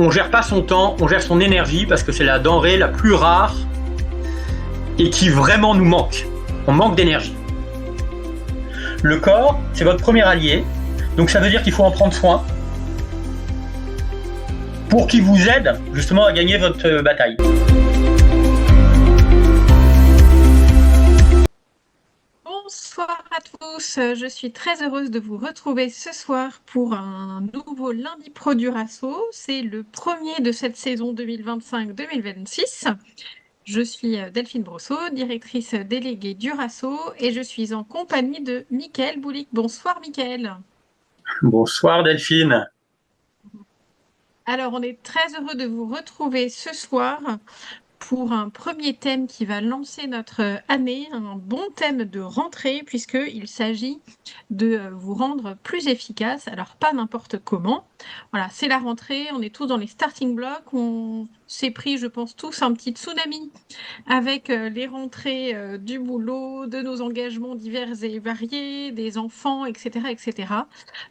on gère pas son temps, on gère son énergie parce que c'est la denrée la plus rare et qui vraiment nous manque. On manque d'énergie. Le corps, c'est votre premier allié, donc ça veut dire qu'il faut en prendre soin pour qu'il vous aide justement à gagner votre bataille. Bonsoir à tous, je suis très heureuse de vous retrouver ce soir pour un nouveau lundi pro du Rasso. C'est le premier de cette saison 2025-2026. Je suis Delphine Brosseau, directrice déléguée du Rasso et je suis en compagnie de Mickaël Boulic. Bonsoir Mickaël. Bonsoir Delphine. Alors on est très heureux de vous retrouver ce soir pour un premier thème qui va lancer notre année, un bon thème de rentrée, puisqu'il s'agit de vous rendre plus efficace. Alors, pas n'importe comment. Voilà, c'est la rentrée, on est tous dans les starting blocks, on s'est pris, je pense, tous un petit tsunami avec les rentrées du boulot, de nos engagements divers et variés, des enfants, etc., etc.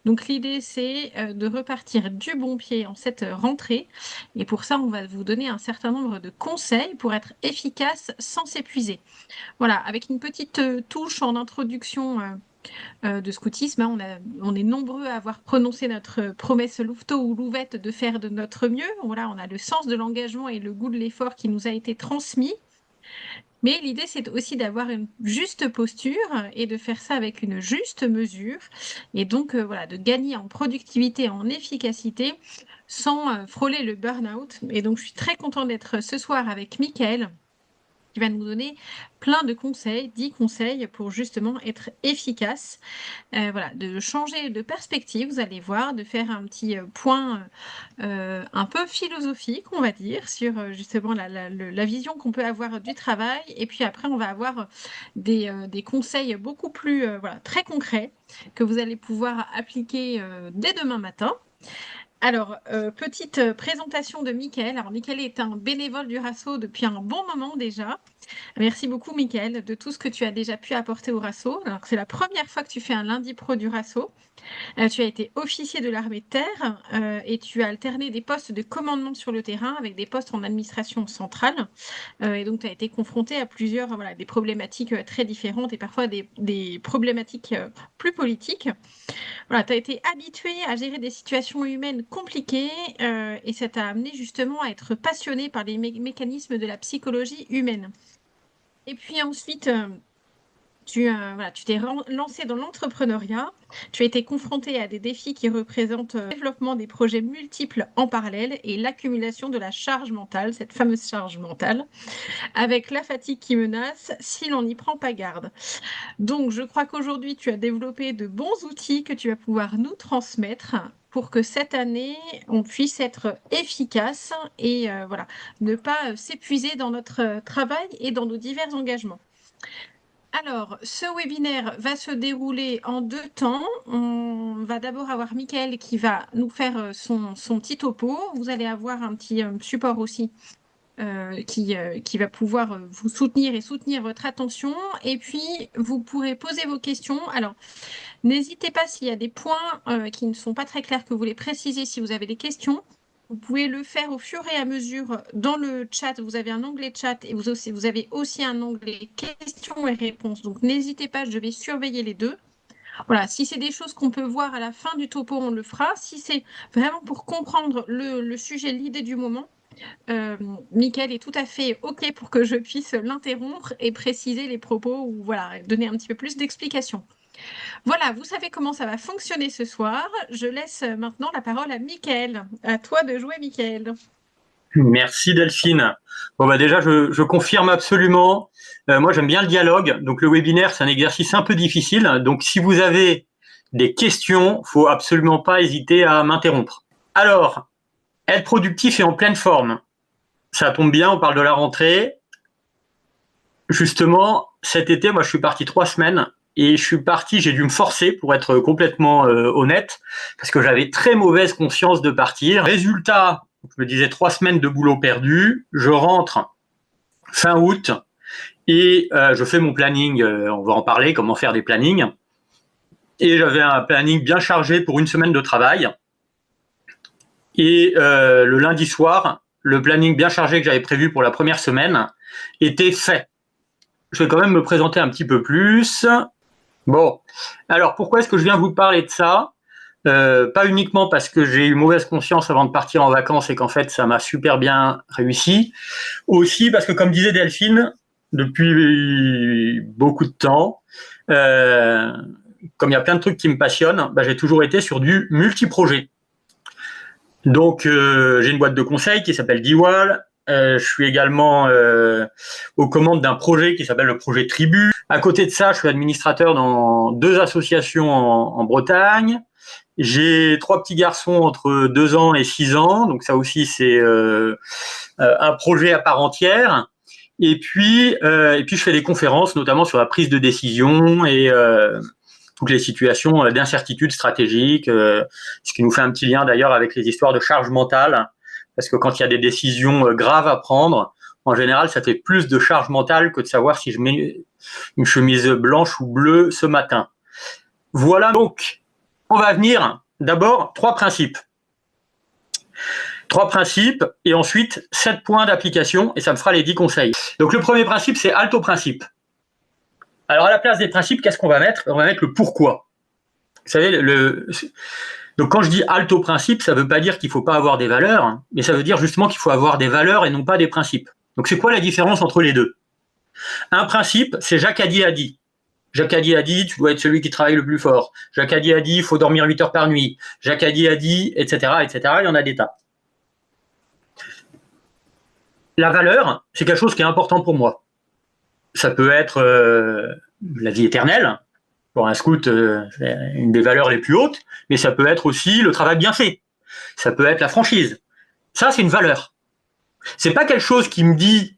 Donc, l'idée, c'est de repartir du bon pied en cette rentrée. Et pour ça, on va vous donner un certain nombre de conseils pour être efficace sans s'épuiser. Voilà, avec une petite touche en introduction de scoutisme, hein, on est nombreux à avoir prononcé notre promesse louveteau ou louvette de faire de notre mieux. Voilà, on a le sens de l'engagement et le goût de l'effort qui nous a été transmis. Mais l'idée, c'est aussi d'avoir une juste posture et de faire ça avec une juste mesure. Et donc, voilà, de gagner en productivité, en efficacité, sans frôler le burn-out. Et donc, je suis très contente d'être ce soir avec Mickaël, qui va nous donner plein de conseils, 10 conseils pour justement être efficace. Voilà, de changer de perspective, vous allez voir, de faire un petit point un peu philosophique, on va dire, sur justement la vision qu'on peut avoir du travail. Et puis après, on va avoir des conseils beaucoup plus voilà, très concrets que vous allez pouvoir appliquer dès demain matin. Alors, petite présentation de Mickaël. Alors, Mickaël est un bénévole du Rasso depuis un bon moment déjà. Merci beaucoup, Mickaël, de tout ce que tu as déjà pu apporter au Rasso. Alors, c'est la première fois que tu fais un lundi pro du Rasso. Tu as été officier de l'armée de terre et tu as alterné des postes de commandement sur le terrain avec des postes en administration centrale. Et donc, tu as été confronté à plusieurs voilà, des problématiques très différentes et parfois des problématiques plus politiques. Voilà, tu as été habitué à gérer des situations humaines compliquées et ça t'a amené justement à être passionné par les mécanismes de la psychologie humaine. Et puis ensuite, voilà, tu t'es lancé dans l'entrepreneuriat, tu as été confronté à des défis qui représentent le développement des projets multiples en parallèle et l'accumulation de la charge mentale, cette fameuse charge mentale, avec la fatigue qui menace si l'on n'y prend pas garde. Donc, je crois qu'aujourd'hui, tu as développé de bons outils que tu vas pouvoir nous transmettre pour que cette année, on puisse être efficace et voilà, ne pas s'épuiser dans notre travail et dans nos divers engagements. Alors, ce webinaire va se dérouler en 2 temps. On va d'abord avoir Mickaël qui va nous faire son petit topo. Vous allez avoir un petit support aussi qui va pouvoir vous soutenir et soutenir votre attention. Et puis, vous pourrez poser vos questions. Alors, n'hésitez pas s'il y a des points qui ne sont pas très clairs que vous voulez préciser si vous avez des questions. Vous pouvez le faire au fur et à mesure dans le chat. Vous avez un onglet chat et vous avez aussi un onglet questions et réponses. Donc, n'hésitez pas, je vais surveiller les deux. Voilà, si c'est des choses qu'on peut voir à la fin du topo, on le fera. Si c'est vraiment pour comprendre le sujet, l'idée du moment, Mickaël est tout à fait OK pour que je puisse l'interrompre et préciser les propos ou voilà, donner un petit peu plus d'explications. Voilà, vous savez comment ça va fonctionner ce soir. Je laisse maintenant la parole à Mickaël. À toi de jouer, Mickaël. Merci Delphine. Bon bah déjà je confirme absolument. Moi j'aime bien le dialogue. Donc le webinaire c'est un exercice un peu difficile. Donc si vous avez des questions, faut absolument pas hésiter à m'interrompre. Alors, être productif et en pleine forme. Ça tombe bien, on parle de la rentrée. Justement, cet été, moi je suis parti 3 semaines et j'ai dû me forcer pour être complètement honnête, parce que j'avais très mauvaise conscience de partir. Résultat, je me disais 3 semaines de boulot perdu, je rentre fin août et je fais mon planning, on va en parler, comment faire des plannings. Et j'avais un planning bien chargé pour une semaine de travail. Et le lundi soir, le planning bien chargé que j'avais prévu pour la première semaine était fait. Je vais quand même me présenter un petit peu plus. Bon, alors pourquoi est-ce que je viens vous parler de ça? Pas uniquement parce que j'ai eu mauvaise conscience avant de partir en vacances et qu'en fait ça m'a super bien réussi, aussi parce que comme disait Delphine, depuis beaucoup de temps, comme il y a plein de trucs qui me passionnent, j'ai toujours été sur du multi-projet. Donc j'ai une boîte de conseil qui s'appelle Diwal. Je suis également aux commandes d'un projet qui s'appelle le projet Tribu. À côté de ça, je suis administrateur dans 2 associations en Bretagne. J'ai 3 petits garçons entre 2 ans et 6 ans, donc ça aussi c'est un projet à part entière. Et puis je fais des conférences, notamment sur la prise de décision et toutes les situations d'incertitude stratégique, ce qui nous fait un petit lien d'ailleurs avec les histoires de charge mentale, parce que quand il y a des décisions graves à prendre, en général, ça fait plus de charge mentale que de savoir si je mets une chemise blanche ou bleue ce matin. Voilà, donc, on va venir d'abord 3 principes. 3 principes et ensuite 7 points d'application et ça me fera les 10 conseils. Donc le premier principe, c'est halte au principe. Alors à la place des principes, qu'est-ce qu'on va mettre? On va mettre le pourquoi. Vous savez, donc quand je dis halte au principe, ça ne veut pas dire qu'il ne faut pas avoir des valeurs, mais ça veut dire justement qu'il faut avoir des valeurs et non pas des principes. Donc c'est quoi la différence entre les deux? Un principe, c'est Jacques Addy a dit. Jacques Addy a dit, tu dois être celui qui travaille le plus fort. Jacques Addy a dit, il faut dormir 8 heures par nuit. Jacques Addy a dit, etc., etc., il y en a des tas. La valeur, c'est quelque chose qui est important pour moi. Ça peut être la vie éternelle. Pour un scout, c'est une des valeurs les plus hautes, mais ça peut être aussi le travail bien fait. Ça peut être la franchise. Ça, c'est une valeur. C'est pas quelque chose qui me dit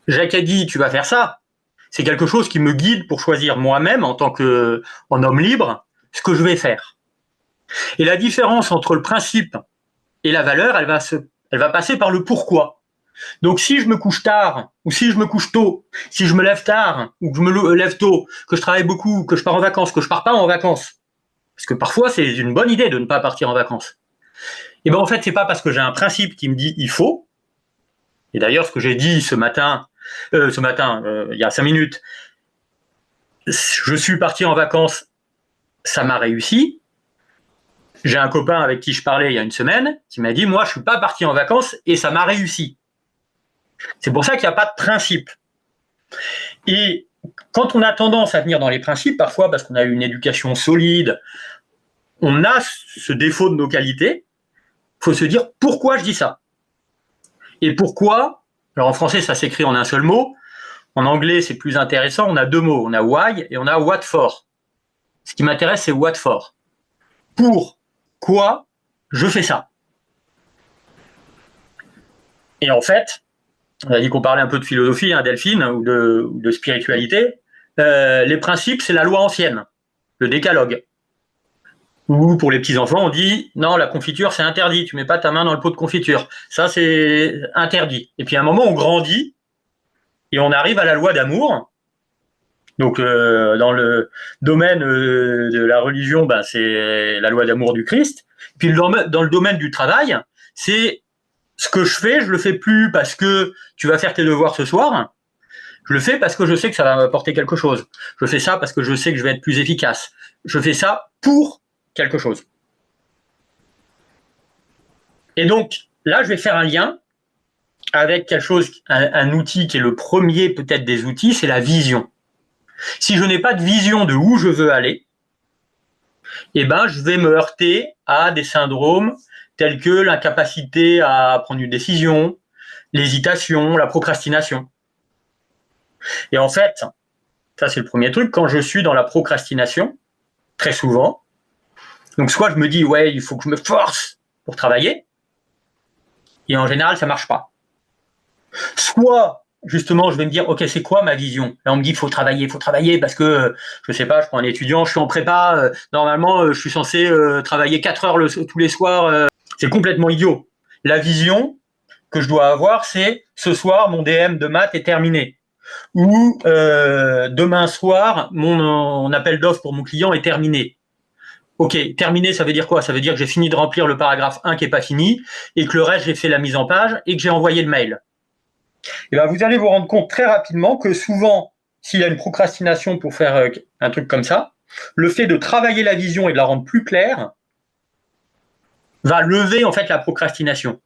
Jacques a dit tu vas faire ça. C'est quelque chose qui me guide pour choisir moi-même en tant qu'en homme libre ce que je vais faire. Et la différence entre le principe et la valeur, elle va passer par le pourquoi. Donc si je me couche tard, ou si je me couche tôt, si je me lève tard, ou que je me lève tôt, que je travaille beaucoup, que je pars en vacances, que je pars pas en vacances, parce que parfois c'est une bonne idée de ne pas partir en vacances. Et en fait, c'est pas parce que j'ai un principe qui me dit il faut, et d'ailleurs ce que j'ai dit ce matin, il y a 5 minutes, je suis parti en vacances, ça m'a réussi. J'ai un copain avec qui je parlais il y a une semaine, qui m'a dit moi je suis pas parti en vacances et ça m'a réussi. C'est pour ça qu'il n'y a pas de principe. Et quand on a tendance à venir dans les principes, parfois parce qu'on a eu une éducation solide, on a ce défaut de nos qualités, il faut se dire pourquoi je dis ça. Et pourquoi, alors en français ça s'écrit en un seul mot, en anglais c'est plus intéressant, on a 2 mots, on a why et on a what for. Ce qui m'intéresse c'est what for. Pourquoi je fais ça. Et en fait, on a dit qu'on parlait un peu de philosophie, Delphine, ou de spiritualité. Les principes, c'est la loi ancienne, le décalogue. Ou pour les petits-enfants, on dit non, la confiture, c'est interdit, tu mets pas ta main dans le pot de confiture. Ça, c'est interdit. Et puis à un moment, on grandit et on arrive à la loi d'amour. Donc, dans le domaine de la religion, c'est la loi d'amour du Christ. Puis dans le domaine du travail, c'est ce que je fais, je le fais plus parce que tu vas faire tes devoirs ce soir. Je le fais parce que je sais que ça va m'apporter quelque chose. Je fais ça parce que je sais que je vais être plus efficace. Je fais ça pour quelque chose. Et donc, là, je vais faire un lien avec quelque chose, un outil qui est le premier peut-être des outils, c'est la vision. Si je n'ai pas de vision de où je veux aller, je vais me heurter à des syndromes tels que l'incapacité à prendre une décision, l'hésitation, la procrastination. Et en fait, ça c'est le premier truc, quand je suis dans la procrastination, très souvent, donc soit je me dis ouais, il faut que je me force pour travailler, et en général ça marche pas. Soit justement je vais me dire ok, c'est quoi ma vision? Là on me dit il faut travailler parce que je sais pas, je prends un étudiant, je suis en prépa, normalement je suis censé travailler 4 heures tous les soirs, c'est complètement idiot. La vision que je dois avoir, c'est ce soir mon DM de maths est terminé. Ou demain soir, mon appel d'offres pour mon client est terminé. Ok, terminé, ça veut dire quoi? Ça veut dire que j'ai fini de remplir le paragraphe 1 qui n'est pas fini, et que le reste, j'ai fait la mise en page, et que j'ai envoyé le mail. Et bien, vous allez vous rendre compte très rapidement que souvent, s'il y a une procrastination pour faire un truc comme ça, le fait de travailler la vision et de la rendre plus claire va lever en fait la procrastination.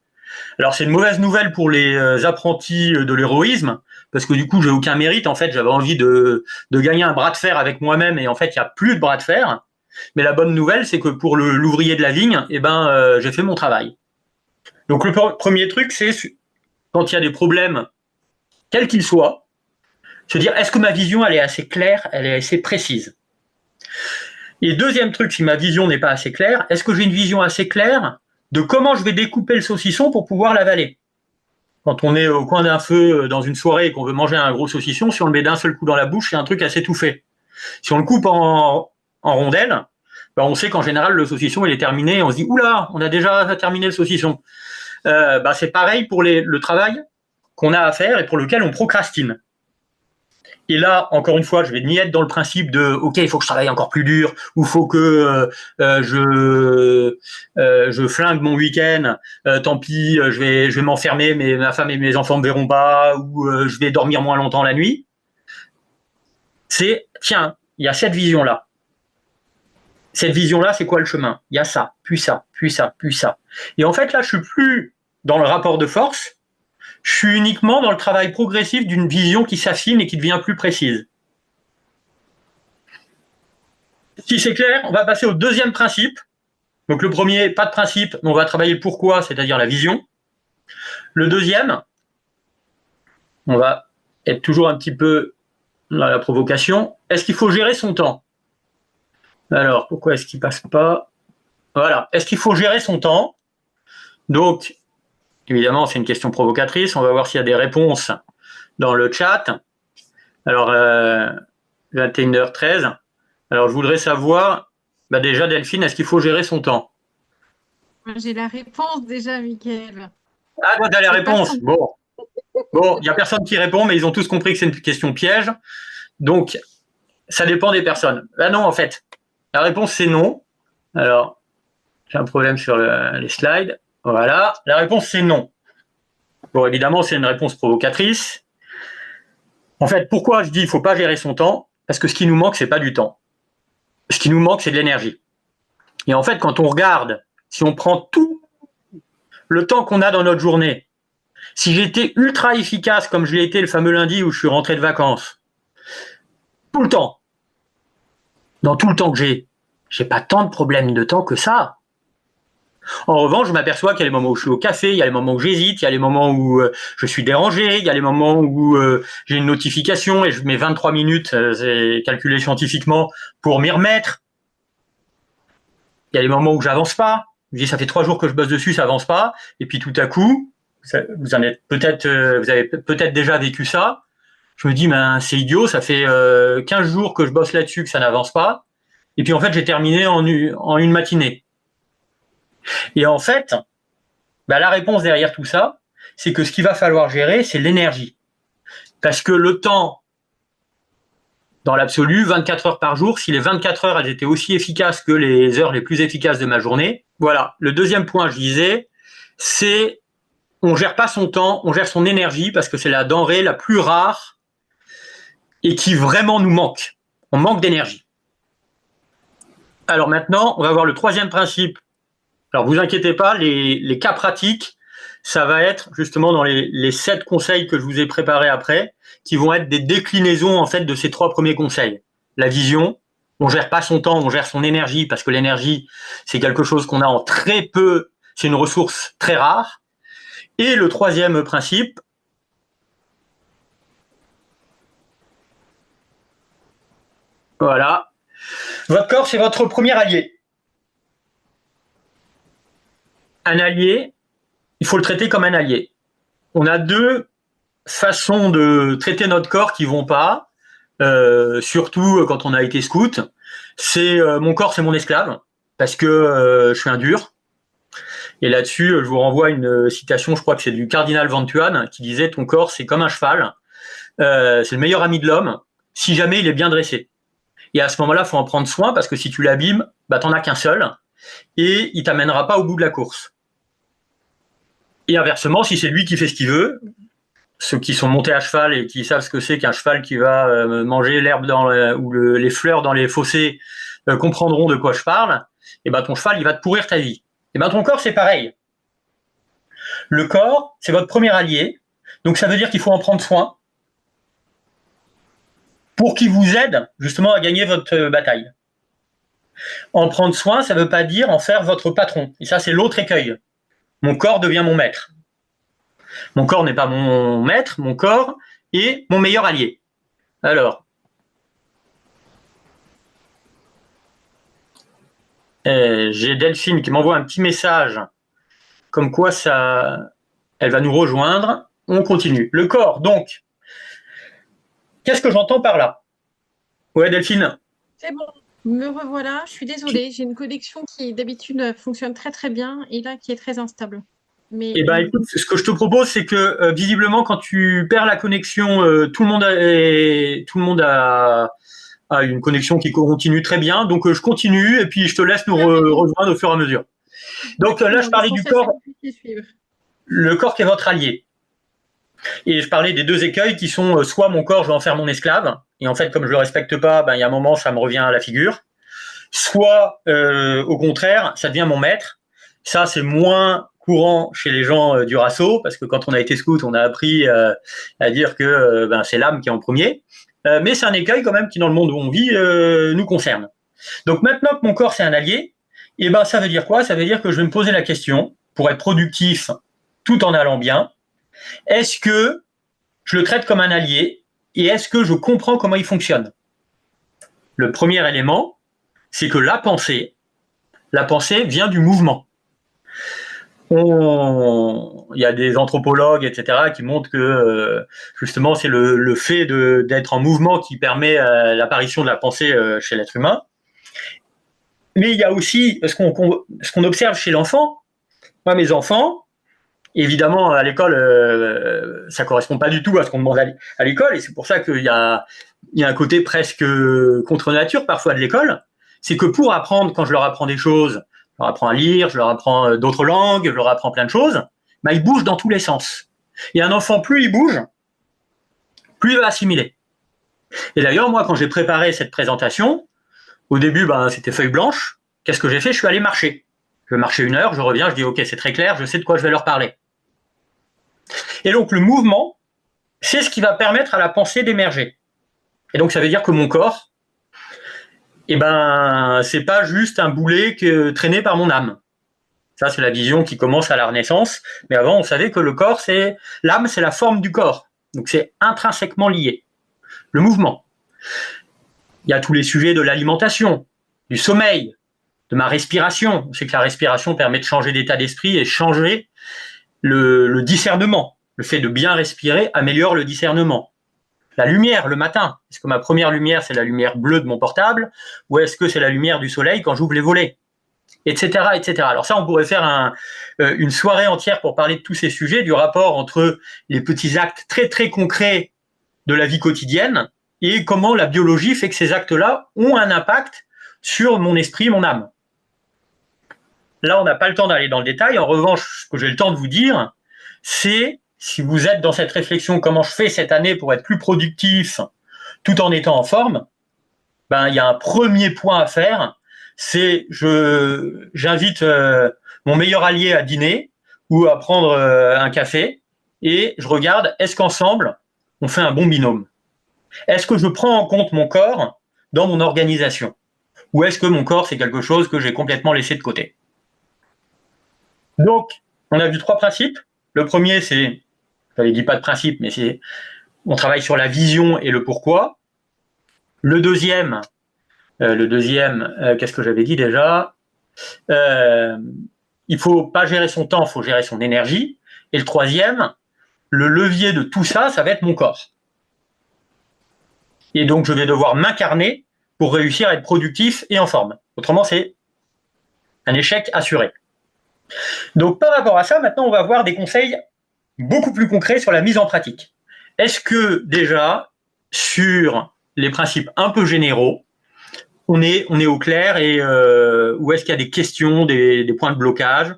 Alors c'est une mauvaise nouvelle pour les apprentis de l'héroïsme, parce que du coup j'ai aucun mérite, en fait j'avais envie de gagner un bras de fer avec moi-même, et en fait il n'y a plus de bras de fer. Mais la bonne nouvelle, c'est que pour l'ouvrier de la vigne, j'ai fait mon travail. Donc le premier truc, c'est quand il y a des problèmes, quels qu'ils soient, se dire est-ce que ma vision elle est assez claire, elle est assez précise. Et deuxième truc, si ma vision n'est pas assez claire, est-ce que j'ai une vision assez claire de comment je vais découper le saucisson pour pouvoir l'avaler? Quand on est au coin d'un feu dans une soirée et qu'on veut manger un gros saucisson, si on le met d'un seul coup dans la bouche, c'est un truc assez tout fait. Si on le coupe en rondelles, ben on sait qu'en général le saucisson il est terminé et on se dit oula, on a déjà terminé le saucisson. C'est pareil pour le travail qu'on a à faire et pour lequel on procrastine. Et là, encore une fois, je vais ni être dans le principe de ok, il faut que je travaille encore plus dur, ou il faut que je flingue mon week-end. Tant pis, je vais m'enfermer, mais ma femme et mes enfants me verront pas, ou je vais dormir moins longtemps la nuit. C'est tiens, il y a cette vision-là. Cette vision-là, c'est quoi le chemin? Il y a ça, puis ça, puis ça, puis ça. Et en fait, là, je suis plus dans le rapport de force. Je suis uniquement dans le travail progressif d'une vision qui s'affine et qui devient plus précise. Si c'est clair, on va passer au deuxième principe. Donc le premier, pas de principe, mais on va travailler le pourquoi, c'est-à-dire la vision. Le deuxième, on va être toujours un petit peu dans la provocation. Est-ce qu'il faut gérer son temps? Alors, pourquoi est-ce qu'il passe pas? Voilà. Est-ce qu'il faut gérer son temps? Donc, évidemment, c'est une question provocatrice. On va voir s'il y a des réponses dans le chat. Alors, 21h13. Alors, je voudrais savoir, déjà, Delphine, est-ce qu'il faut gérer son temps? J'ai la réponse déjà, Mickaël. Ah, tu as la réponse. Bon, il n'y a personne qui répond, mais ils ont tous compris que c'est une question piège. Donc, ça dépend des personnes. Ah non, en fait, la réponse, c'est non. Alors, j'ai un problème sur les slides. Voilà, la réponse, c'est non. Bon, évidemment, c'est une réponse provocatrice. En fait, pourquoi je dis qu'il ne faut pas gérer son temps? Parce que ce qui nous manque, ce n'est pas du temps. Ce qui nous manque, c'est de l'énergie. Et en fait, quand on regarde, si on prend tout le temps qu'on a dans notre journée, si j'étais ultra efficace comme je l'ai été le fameux lundi où je suis rentré de vacances, tout le temps, dans tout le temps que j'ai pas tant de problèmes de temps que ça. En revanche, je m'aperçois qu'il y a les moments où je suis au café, il y a les moments où j'hésite, il y a les moments où je suis dérangé, il y a les moments où j'ai une notification et je mets 23 minutes, c'est calculé scientifiquement, pour m'y remettre. Il y a les moments où j'avance pas. Je dis ça fait 3 jours que je bosse dessus, ça avance pas. Et puis tout à coup, vous avez peut-être déjà vécu ça. Je me dis, c'est idiot, ça fait 15 jours que je bosse là-dessus, que ça n'avance pas. Et puis en fait, j'ai terminé en une matinée. Et en fait, la réponse derrière tout ça, c'est que ce qu'il va falloir gérer, c'est l'énergie. Parce que le temps, dans l'absolu, 24 heures par jour, si les 24 heures elles étaient aussi efficaces que les heures les plus efficaces de ma journée, voilà. Le deuxième point, je disais, c'est on gère pas son temps, on gère son énergie, parce que c'est la denrée la plus rare et qui vraiment nous manque. On manque d'énergie. Alors maintenant, on va voir le troisième principe. Alors vous inquiétez pas, les cas pratiques, ça va être justement dans les 7 conseils que je vous ai préparés après, qui vont être des déclinaisons en fait de ces 3 premiers conseils. La vision, on gère pas son temps, on gère son énergie, parce que l'énergie, c'est quelque chose qu'on a en très peu, c'est une ressource très rare. Et le troisième principe, voilà, votre corps, c'est votre premier allié. Un allié, il faut le traiter comme un allié. On a 2 façons de traiter notre corps qui vont pas, surtout quand on a été scout. C'est mon corps, c'est mon esclave, parce que je suis un dur. Et là-dessus, je vous renvoie une citation, je crois que c'est du cardinal Van Thuan, qui disait « Ton corps, c'est comme un cheval, c'est le meilleur ami de l'homme, si jamais il est bien dressé. » Et à ce moment-là, il faut en prendre soin parce que si tu l'abîmes, bah, tu n'en as qu'un seul et il ne t'amènera pas au bout de la course. Et inversement, si c'est lui qui fait ce qu'il veut, ceux qui sont montés à cheval et qui savent ce que c'est qu'un cheval qui va manger l'herbe ou les fleurs dans les fossés comprendront de quoi je parle, et ben ton cheval, il va te pourrir ta vie. Et ben ton corps, c'est pareil. Le corps, c'est votre premier allié, donc ça veut dire qu'il faut en prendre soin pour qu'il vous aide justement à gagner votre bataille. En prendre soin, ça ne veut pas dire en faire votre patron. Et ça, c'est l'autre écueil. Mon corps devient mon maître. Mon corps n'est pas mon maître, mon corps est mon meilleur allié. Alors, j'ai Delphine qui m'envoie un petit message comme quoi elle va nous rejoindre. On continue. Le corps, donc, qu'est-ce que j'entends par là? Ouais, Delphine. C'est bon, me revoilà. Je suis désolée, j'ai une connexion qui d'habitude fonctionne très très bien et là qui est très instable. Mais Eh ben, écoute, ce que je te propose, c'est que visiblement, quand tu perds la connexion, tout le monde a une connexion qui continue très bien. Donc, je continue et puis je te laisse nous rejoindre au fur et à mesure. Donc, là, je parlais du corps. Le corps qui est votre allié. Et je parlais des deux écueils qui sont soit mon corps, je vais en faire mon esclave, et en fait, comme je le respecte pas, ben, il y a un moment, ça me revient à la figure. Soit, au contraire, ça devient mon maître. Ça, c'est moins courant chez les gens du Rasso, parce que quand on a été scout, on a appris à dire que ben, c'est l'âme qui est en premier. Mais c'est un écueil quand même qui, dans le monde où on vit, nous concerne. Donc maintenant que mon corps, c'est un allié, et ben, ça veut dire quoi? Ça veut dire que je vais me poser la question, pour être productif tout en allant bien, est-ce que je le traite comme un allié et est-ce que je comprends comment il fonctionne? Le premier élément, c'est que la pensée vient du mouvement. Il y a des anthropologues, etc., qui montrent que justement c'est le fait d'être en mouvement qui permet l'apparition de la pensée chez l'être humain. Mais il y a aussi ce qu'on observe chez l'enfant. Moi, mes enfants, évidemment, à l'école, ça correspond pas du tout à ce qu'on demande à l'école, et c'est pour ça qu'il y a un côté presque contre nature parfois de l'école. C'est que pour apprendre, quand je leur apprends des choses, je leur apprends à lire, je leur apprends d'autres langues, je leur apprends plein de choses, bah, ils bougent dans tous les sens. Et un enfant, plus il bouge, plus il va assimiler. Et d'ailleurs, moi, quand j'ai préparé cette présentation, au début, ben, c'était feuille blanche. Qu'est-ce que j'ai fait? Je suis allé marcher. Je vais marcher 1 heure, je reviens, je dis ok, c'est très clair, je sais de quoi je vais leur parler. Et donc le mouvement, c'est ce qui va permettre à la pensée d'émerger. Et donc ça veut dire que mon corps, eh ben, c'est pas juste un boulet traîné par mon âme. Ça, c'est la vision qui commence à la Renaissance. Mais avant, on savait que le corps, l'âme, c'est la forme du corps. Donc c'est intrinsèquement lié. Le mouvement. Il y a tous les sujets de l'alimentation, du sommeil, de ma respiration. On sait que la respiration permet de changer d'état d'esprit et changer le discernement. Le fait de bien respirer améliore le discernement. La lumière, le matin. Est-ce que ma première lumière, c'est la lumière bleue de mon portable ou est-ce que c'est la lumière du soleil quand j'ouvre les volets? Etc., etc. Alors ça, on pourrait faire une soirée entière pour parler de tous ces sujets, du rapport entre les petits actes très, très concrets de la vie quotidienne et comment la biologie fait que ces actes-là ont un impact sur mon esprit, mon âme. Là, on n'a pas le temps d'aller dans le détail. En revanche, ce que j'ai le temps de vous dire, c'est, si vous êtes dans cette réflexion, comment je fais cette année pour être plus productif tout en étant en forme, ben, il y a un premier point à faire, c'est j'invite mon meilleur allié à dîner ou à prendre un café et je regarde, est-ce qu'ensemble, on fait un bon binôme? Est-ce que je prends en compte mon corps dans mon organisation? Ou est-ce que mon corps, c'est quelque chose que j'ai complètement laissé de côté? Donc, on a vu 3 principes. Le premier, c'est, je n'avais dit pas de principe, mais c'est, on travaille sur la vision et le pourquoi. Le deuxième, qu'est-ce que j'avais dit déjà? Il faut pas gérer son temps, il faut gérer son énergie. Et le troisième, le levier de tout ça, ça va être mon corps. Et donc, je vais devoir m'incarner pour réussir à être productif et en forme. Autrement, c'est un échec assuré. Donc, par rapport à ça, maintenant, on va voir des conseils beaucoup plus concrets sur la mise en pratique. Est-ce que déjà, sur les principes un peu généraux, on est au clair et où est-ce qu'il y a des questions, des points de blocage.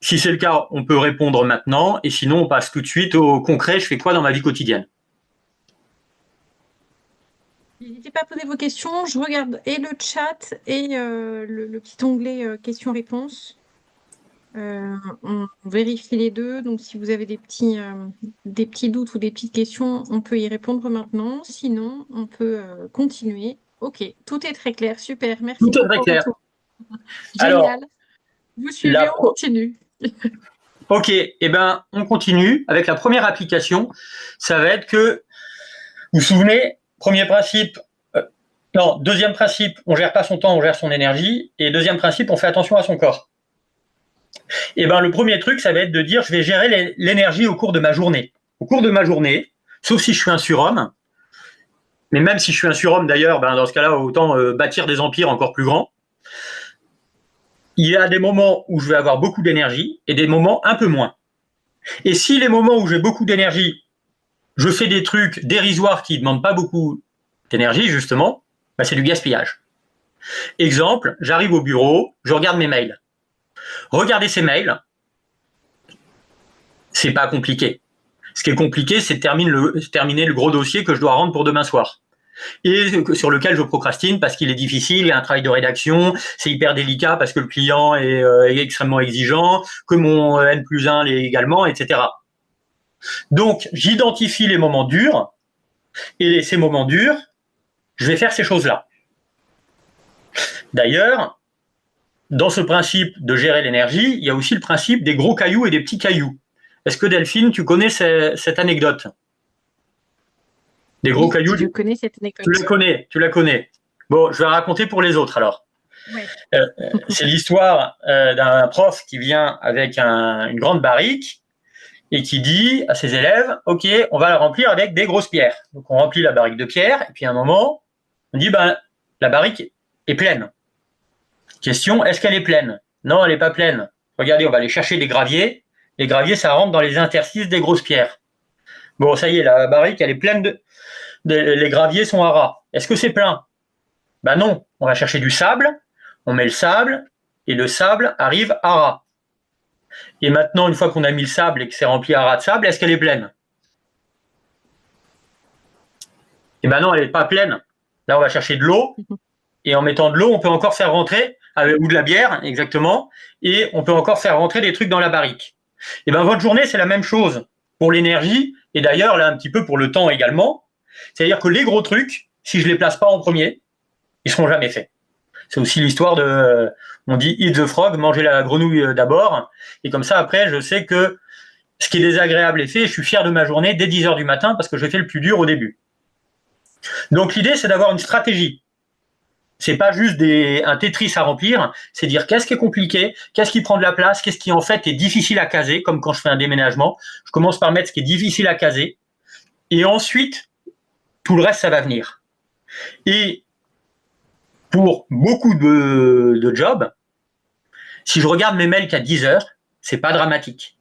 Si c'est le cas, on peut répondre maintenant et sinon on passe tout de suite au concret, je fais quoi dans ma vie quotidienne. N'hésitez pas à poser vos questions. Je regarde et le chat et le petit onglet questions-réponses. On vérifie les deux. Donc, si vous avez des petits doutes ou des petites questions, on peut y répondre maintenant. Sinon, on peut continuer. OK, tout est très clair. Super. Merci Tout est pour très vos clair. retours. Alors, Génial. Vous suivez, on continue. Ok, eh ben, on continue avec la première application. Ça va être que, vous vous souvenez, premier principe, non, deuxième principe, on gère pas son temps, on gère son énergie. Et deuxième principe, on fait attention à son corps. Eh ben, le premier truc, ça va être de dire, je vais gérer l'énergie au cours de ma journée. Au cours de ma journée, sauf si je suis un surhomme, mais même si je suis un surhomme d'ailleurs, ben, dans ce cas-là, autant bâtir des empires encore plus grands. Il y a des moments où je vais avoir beaucoup d'énergie et des moments un peu moins. Et si les moments où j'ai beaucoup d'énergie, je fais des trucs dérisoires qui ne demandent pas beaucoup d'énergie, justement, ben c'est du gaspillage. Exemple, j'arrive au bureau, je regarde mes mails. Regarder ces mails, c'est pas compliqué. Ce qui est compliqué, c'est de terminer le gros dossier que je dois rendre pour demain soir. Et sur lequel je procrastine parce qu'il est difficile, il y a un travail de rédaction, c'est hyper délicat parce que le client est extrêmement exigeant, que mon N+1 l'est également, etc. Donc, j'identifie les moments durs, et ces moments durs, je vais faire ces choses-là. D'ailleurs, dans ce principe de gérer l'énergie, il y a aussi le principe des gros cailloux et des petits cailloux. Est-ce que Delphine, tu connais cette anecdote? Des gros cailloux. Je connais cette anecdote. Tu la connais. Bon, je vais la raconter pour les autres alors. Ouais. C'est l'histoire d'un prof qui vient avec une grande barrique et qui dit à ses élèves, ok, on va la remplir avec des grosses pierres. Donc on remplit la barrique de pierres et puis à un moment, on dit, ben, la barrique est pleine. Question, est-ce qu'elle est pleine? Non, elle n'est pas pleine. Regardez, on va aller chercher des graviers. Les graviers, ça rentre dans les interstices des grosses pierres. Bon, ça y est, la barrique, elle est pleine les graviers sont à ras. Est-ce que c'est plein? Ben non, on va chercher du sable, on met le sable, et le sable arrive à ras. Et maintenant, une fois qu'on a mis le sable et que c'est rempli à ras de sable, est-ce qu'elle est pleine? Et ben non, elle n'est pas pleine. Là, on va chercher de l'eau, et en mettant de l'eau, on peut encore faire rentrer, ou de la bière, exactement, et on peut encore faire rentrer des trucs dans la barrique. Et ben votre journée, c'est la même chose pour l'énergie, et d'ailleurs, là, un petit peu pour le temps également. C'est-à-dire que les gros trucs, si je les place pas en premier, ils seront jamais faits. C'est aussi l'histoire de, on dit eat the frog, manger la grenouille d'abord, et comme ça après, je sais que ce qui est désagréable est fait, et je suis fier de ma journée dès 10h du matin parce que j'ai fait le plus dur au début. Donc l'idée, c'est d'avoir une stratégie. C'est pas juste un Tetris à remplir, c'est dire qu'est-ce qui est compliqué, qu'est-ce qui prend de la place, qu'est-ce qui en fait est difficile à caser, comme quand je fais un déménagement. Je commence par mettre ce qui est difficile à caser, et ensuite, tout le reste, ça va venir. Et pour beaucoup de jobs, si je regarde mes mails qu'à 10h, c'est pas dramatique.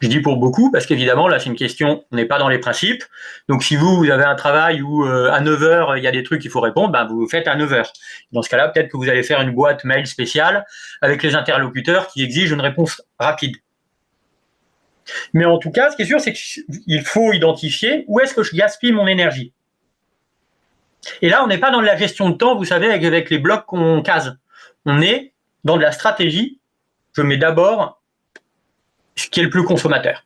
Je dis pour beaucoup parce qu'évidemment, là, c'est une question, on n'est pas dans les principes. Donc, si vous avez un travail où à 9h, il y a des trucs qu'il faut répondre, ben, vous faites à 9h. Dans ce cas-là, peut-être que vous allez faire une boîte mail spéciale avec les interlocuteurs qui exigent une réponse rapide. Mais en tout cas, ce qui est sûr, c'est qu'il faut identifier où est-ce que je gaspille mon énergie. Et là, on n'est pas dans la gestion de temps, vous savez, avec les blocs qu'on case. On est dans de la stratégie. Je mets d'abord ce qui est le plus consommateur.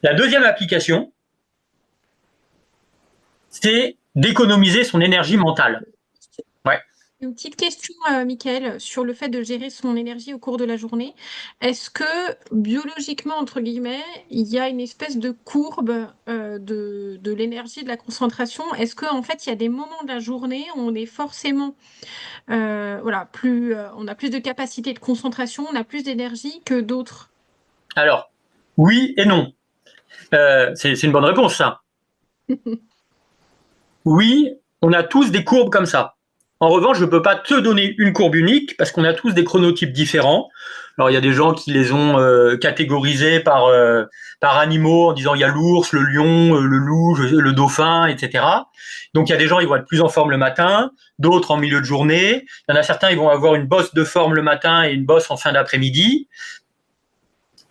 La deuxième application, c'est d'économiser son énergie mentale. Ouais. Une petite question, Mickaël, sur le fait de gérer son énergie au cours de la journée. Est-ce que biologiquement, entre guillemets, il y a une espèce de courbe de l'énergie, de la concentration? Est-ce qu'en fait, il y a des moments de la journée où on est forcément voilà, on a plus de capacité de concentration, on a plus d'énergie que d'autres? Alors, oui et non. C'est une bonne réponse, ça. Oui, on a tous des courbes comme ça. En revanche, je ne peux pas te donner une courbe unique parce qu'on a tous des chronotypes différents. Alors, il y a des gens qui les ont catégorisés par animaux en disant il y a l'ours, le lion, le loup, le dauphin, etc. Donc, il y a des gens qui vont être plus en forme le matin, d'autres en milieu de journée. Il y en a certains qui vont avoir une bosse de forme le matin et une bosse en fin d'après-midi.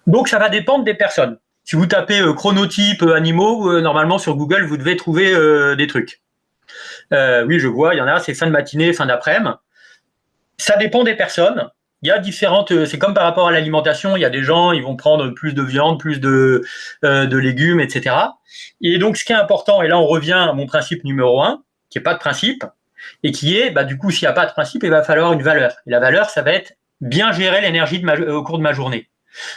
Donc, ça va dépendre des personnes. Si vous tapez chronotype animaux, normalement sur Google, vous devez trouver des trucs. Oui, je vois, il y en a, c'est fin de matinée, fin d'après-midi. Ça dépend des personnes. Il y a différentes. C'est comme par rapport à l'alimentation. Il y a des gens, ils vont prendre plus de viande, plus de légumes, etc. Et donc, ce qui est important, et là, on revient à mon principe numéro 1, qui n'est pas de principe, et qui est, du coup, s'il n'y a pas de principe, il va falloir une valeur. Et la valeur, ça va être bien gérer l'énergie au cours de ma journée.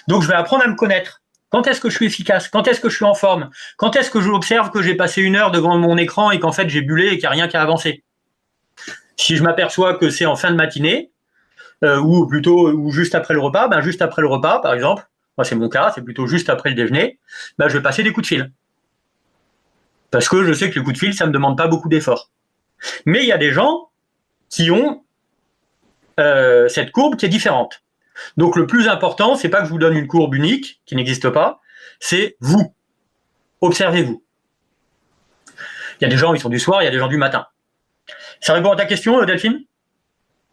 Donc, je vais apprendre à me connaître. Quand est-ce que je suis efficace? Quand est-ce que je suis en forme? Quand est-ce que je observe que j'ai passé 1 heure devant mon écran et qu'en fait, j'ai bullé et qu'il n'y a rien qu'à avancer? Si je m'aperçois que c'est en fin de matinée, ou juste après le repas, juste après le repas, par exemple, moi c'est mon cas, c'est plutôt juste après le déjeuner, je vais passer des coups de fil. Parce que je sais que les coups de fil, ça ne me demande pas beaucoup d'efforts. Mais il y a des gens qui ont cette courbe qui est différente. Donc le plus important, c'est pas que je vous donne une courbe unique, qui n'existe pas, c'est vous. Observez-vous. Il y a des gens qui sont du soir, il y a des gens du matin. Ça répond à ta question, Delphine?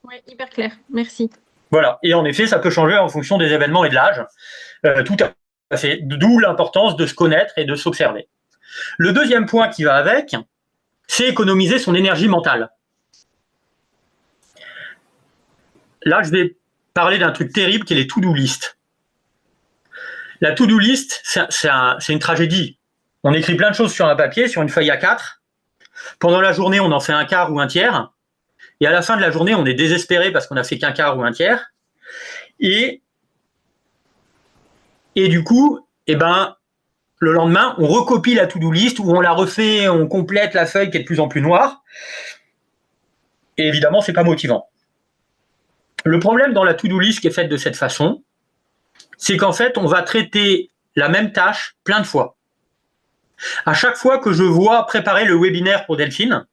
Oui, hyper clair, merci. Voilà, et en effet, ça peut changer en fonction des événements et de l'âge. Tout à fait, d'où l'importance de se connaître et de s'observer. Le deuxième point qui va avec, c'est économiser son énergie mentale. Là, je vais parler d'un truc terrible qui est les to-do list. La to-do list, c'est une tragédie. On écrit plein de choses sur un papier, sur une feuille A4. Pendant la journée, on en fait un quart ou un tiers. Et à la fin de la journée, on est désespéré parce qu'on n'a fait qu'un quart ou un tiers. Et du coup, le lendemain, on recopie la to-do list ou on la refait, on complète la feuille qui est de plus en plus noire. Et évidemment, c'est pas motivant. Le problème dans la to-do list qui est faite de cette façon, c'est qu'en fait, on va traiter la même tâche plein de fois. À chaque fois que je vois préparer le webinaire pour Delphine,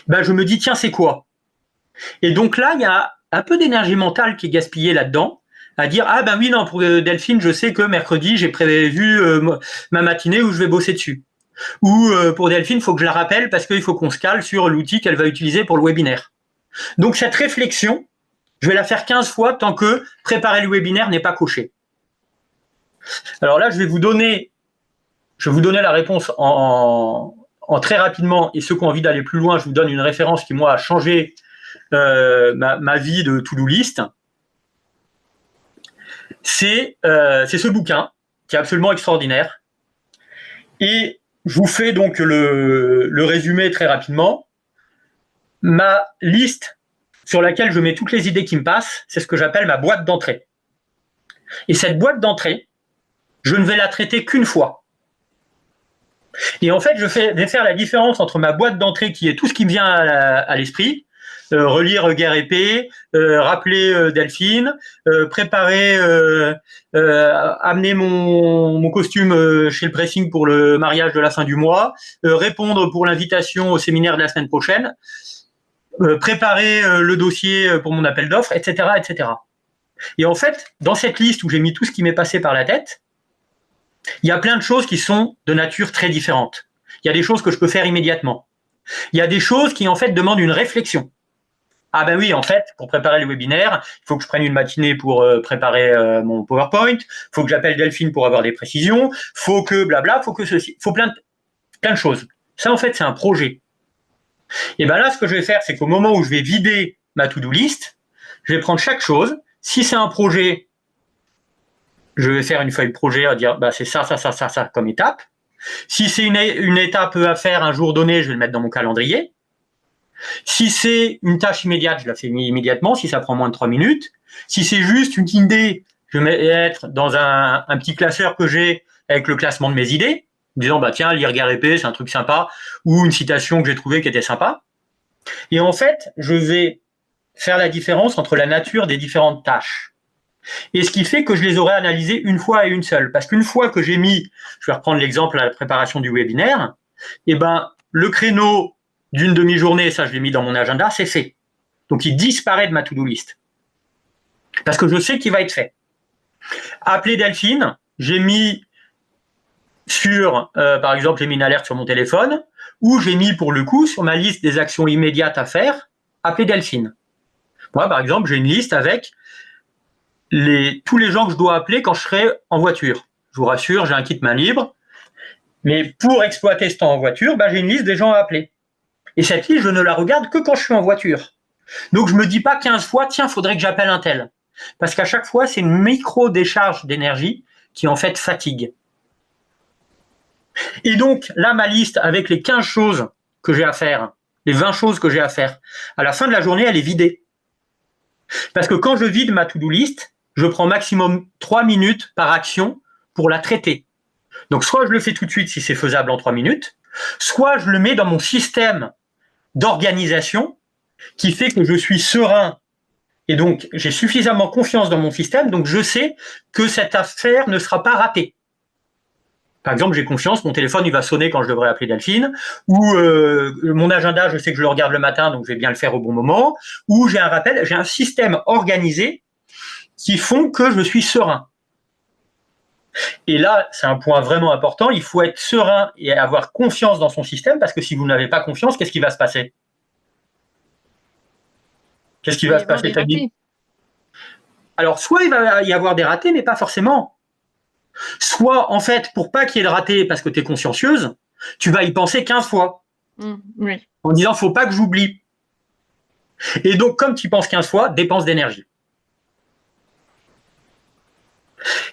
je me dis, tiens, c'est quoi? Et donc là, il y a un peu d'énergie mentale qui est gaspillée là-dedans, à dire, oui, non, pour Delphine, je sais que mercredi, j'ai prévu ma matinée où je vais bosser dessus. Ou pour Delphine, il faut que je la rappelle parce qu'il faut qu'on se cale sur l'outil qu'elle va utiliser pour le webinaire. Donc cette réflexion, je vais la faire 15 fois tant que préparer le webinaire n'est pas coché. Alors là, je vais vous donner la réponse en très rapidement, et ceux qui ont envie d'aller plus loin, je vous donne une référence qui, moi, a changé ma vie de to-do list. C'est ce bouquin qui est absolument extraordinaire. Et je vous fais donc le résumé très rapidement. Ma liste sur laquelle je mets toutes les idées qui me passent, c'est ce que j'appelle ma boîte d'entrée. Et cette boîte d'entrée, je ne vais la traiter qu'une fois. Et en fait, je vais faire la différence entre ma boîte d'entrée, qui est tout ce qui me vient à l'esprit, relire Guerre et Paix, rappeler Delphine, préparer, amener mon costume chez le pressing pour le mariage de la fin du mois, répondre pour l'invitation au séminaire de la semaine prochaine, préparer le dossier pour mon appel d'offres, etc., etc. Et en fait, dans cette liste où j'ai mis tout ce qui m'est passé par la tête, il y a plein de choses qui sont de nature très différente. Il y a des choses que je peux faire immédiatement. Il y a des choses qui, en fait, demandent une réflexion. Oui, en fait, pour préparer le webinaire, il faut que je prenne une matinée pour préparer mon PowerPoint, il faut que j'appelle Delphine pour avoir des précisions, il faut que blabla, faut que ceci, il faut plein de choses. Ça, en fait, c'est un projet. Et là, ce que je vais faire, c'est qu'au moment où je vais vider ma to-do list, je vais prendre chaque chose. Si c'est un projet, je vais faire une feuille projet à dire c'est ça comme étape. Si c'est une étape à faire un jour donné, je vais le mettre dans mon calendrier. Si c'est une tâche immédiate, je la fais immédiatement, si ça prend moins de 3 minutes. Si c'est juste une idée, je vais mettre dans un petit classeur que j'ai avec le classement de mes idées, en disant tiens, lire Guerre et Paix, c'est un truc sympa, ou une citation que j'ai trouvée qui était sympa. Et en fait, je vais faire la différence entre la nature des différentes tâches. Et ce qui fait que je les aurais analysées une fois et une seule. Parce qu'une fois que j'ai mis, je vais reprendre l'exemple à la préparation du webinaire, le créneau d'une demi-journée, ça je l'ai mis dans mon agenda, c'est fait. Donc il disparaît de ma to-do list. Parce que je sais qu'il va être fait. Appeler Delphine, j'ai mis par exemple, j'ai mis une alerte sur mon téléphone, ou j'ai mis pour le coup sur ma liste des actions immédiates à faire, appeler Delphine. Moi, par exemple, j'ai une liste avec tous les gens que je dois appeler quand je serai en voiture. Je vous rassure, j'ai un kit main libre, mais pour exploiter ce temps en voiture, j'ai une liste des gens à appeler. Et cette liste, je ne la regarde que quand je suis en voiture. Donc, je me dis pas 15 fois, tiens, faudrait que j'appelle un tel. Parce qu'à chaque fois, c'est une micro-décharge d'énergie qui, en fait, fatigue. Et donc, là, ma liste avec les 15 choses que j'ai à faire, les 20 choses que j'ai à faire, à la fin de la journée, elle est vidée. Parce que quand je vide ma to-do list, je prends maximum 3 minutes par action pour la traiter. Donc, soit je le fais tout de suite si c'est faisable en 3 minutes, soit je le mets dans mon système d'organisation qui fait que je suis serein et donc j'ai suffisamment confiance dans mon système, donc je sais que cette affaire ne sera pas ratée. Par exemple, j'ai confiance, mon téléphone il va sonner quand je devrais appeler Delphine, ou mon agenda, je sais que je le regarde le matin, donc je vais bien le faire au bon moment, ou j'ai un rappel, j'ai un système organisé qui font que je suis serein. Et là, c'est un point vraiment important, il faut être serein et avoir confiance dans son système, parce que si vous n'avez pas confiance, qu'est-ce qui va se passer? Qu'est-ce qui va se passer, Tagui? Alors, soit il va y avoir des ratés, mais pas forcément. Soit, en fait, pour pas qu'il y ait de ratés, parce que tu es consciencieuse, tu vas y penser 15 fois. Oui. En disant, faut pas que j'oublie. Et donc, comme tu y penses 15 fois, dépense d'énergie.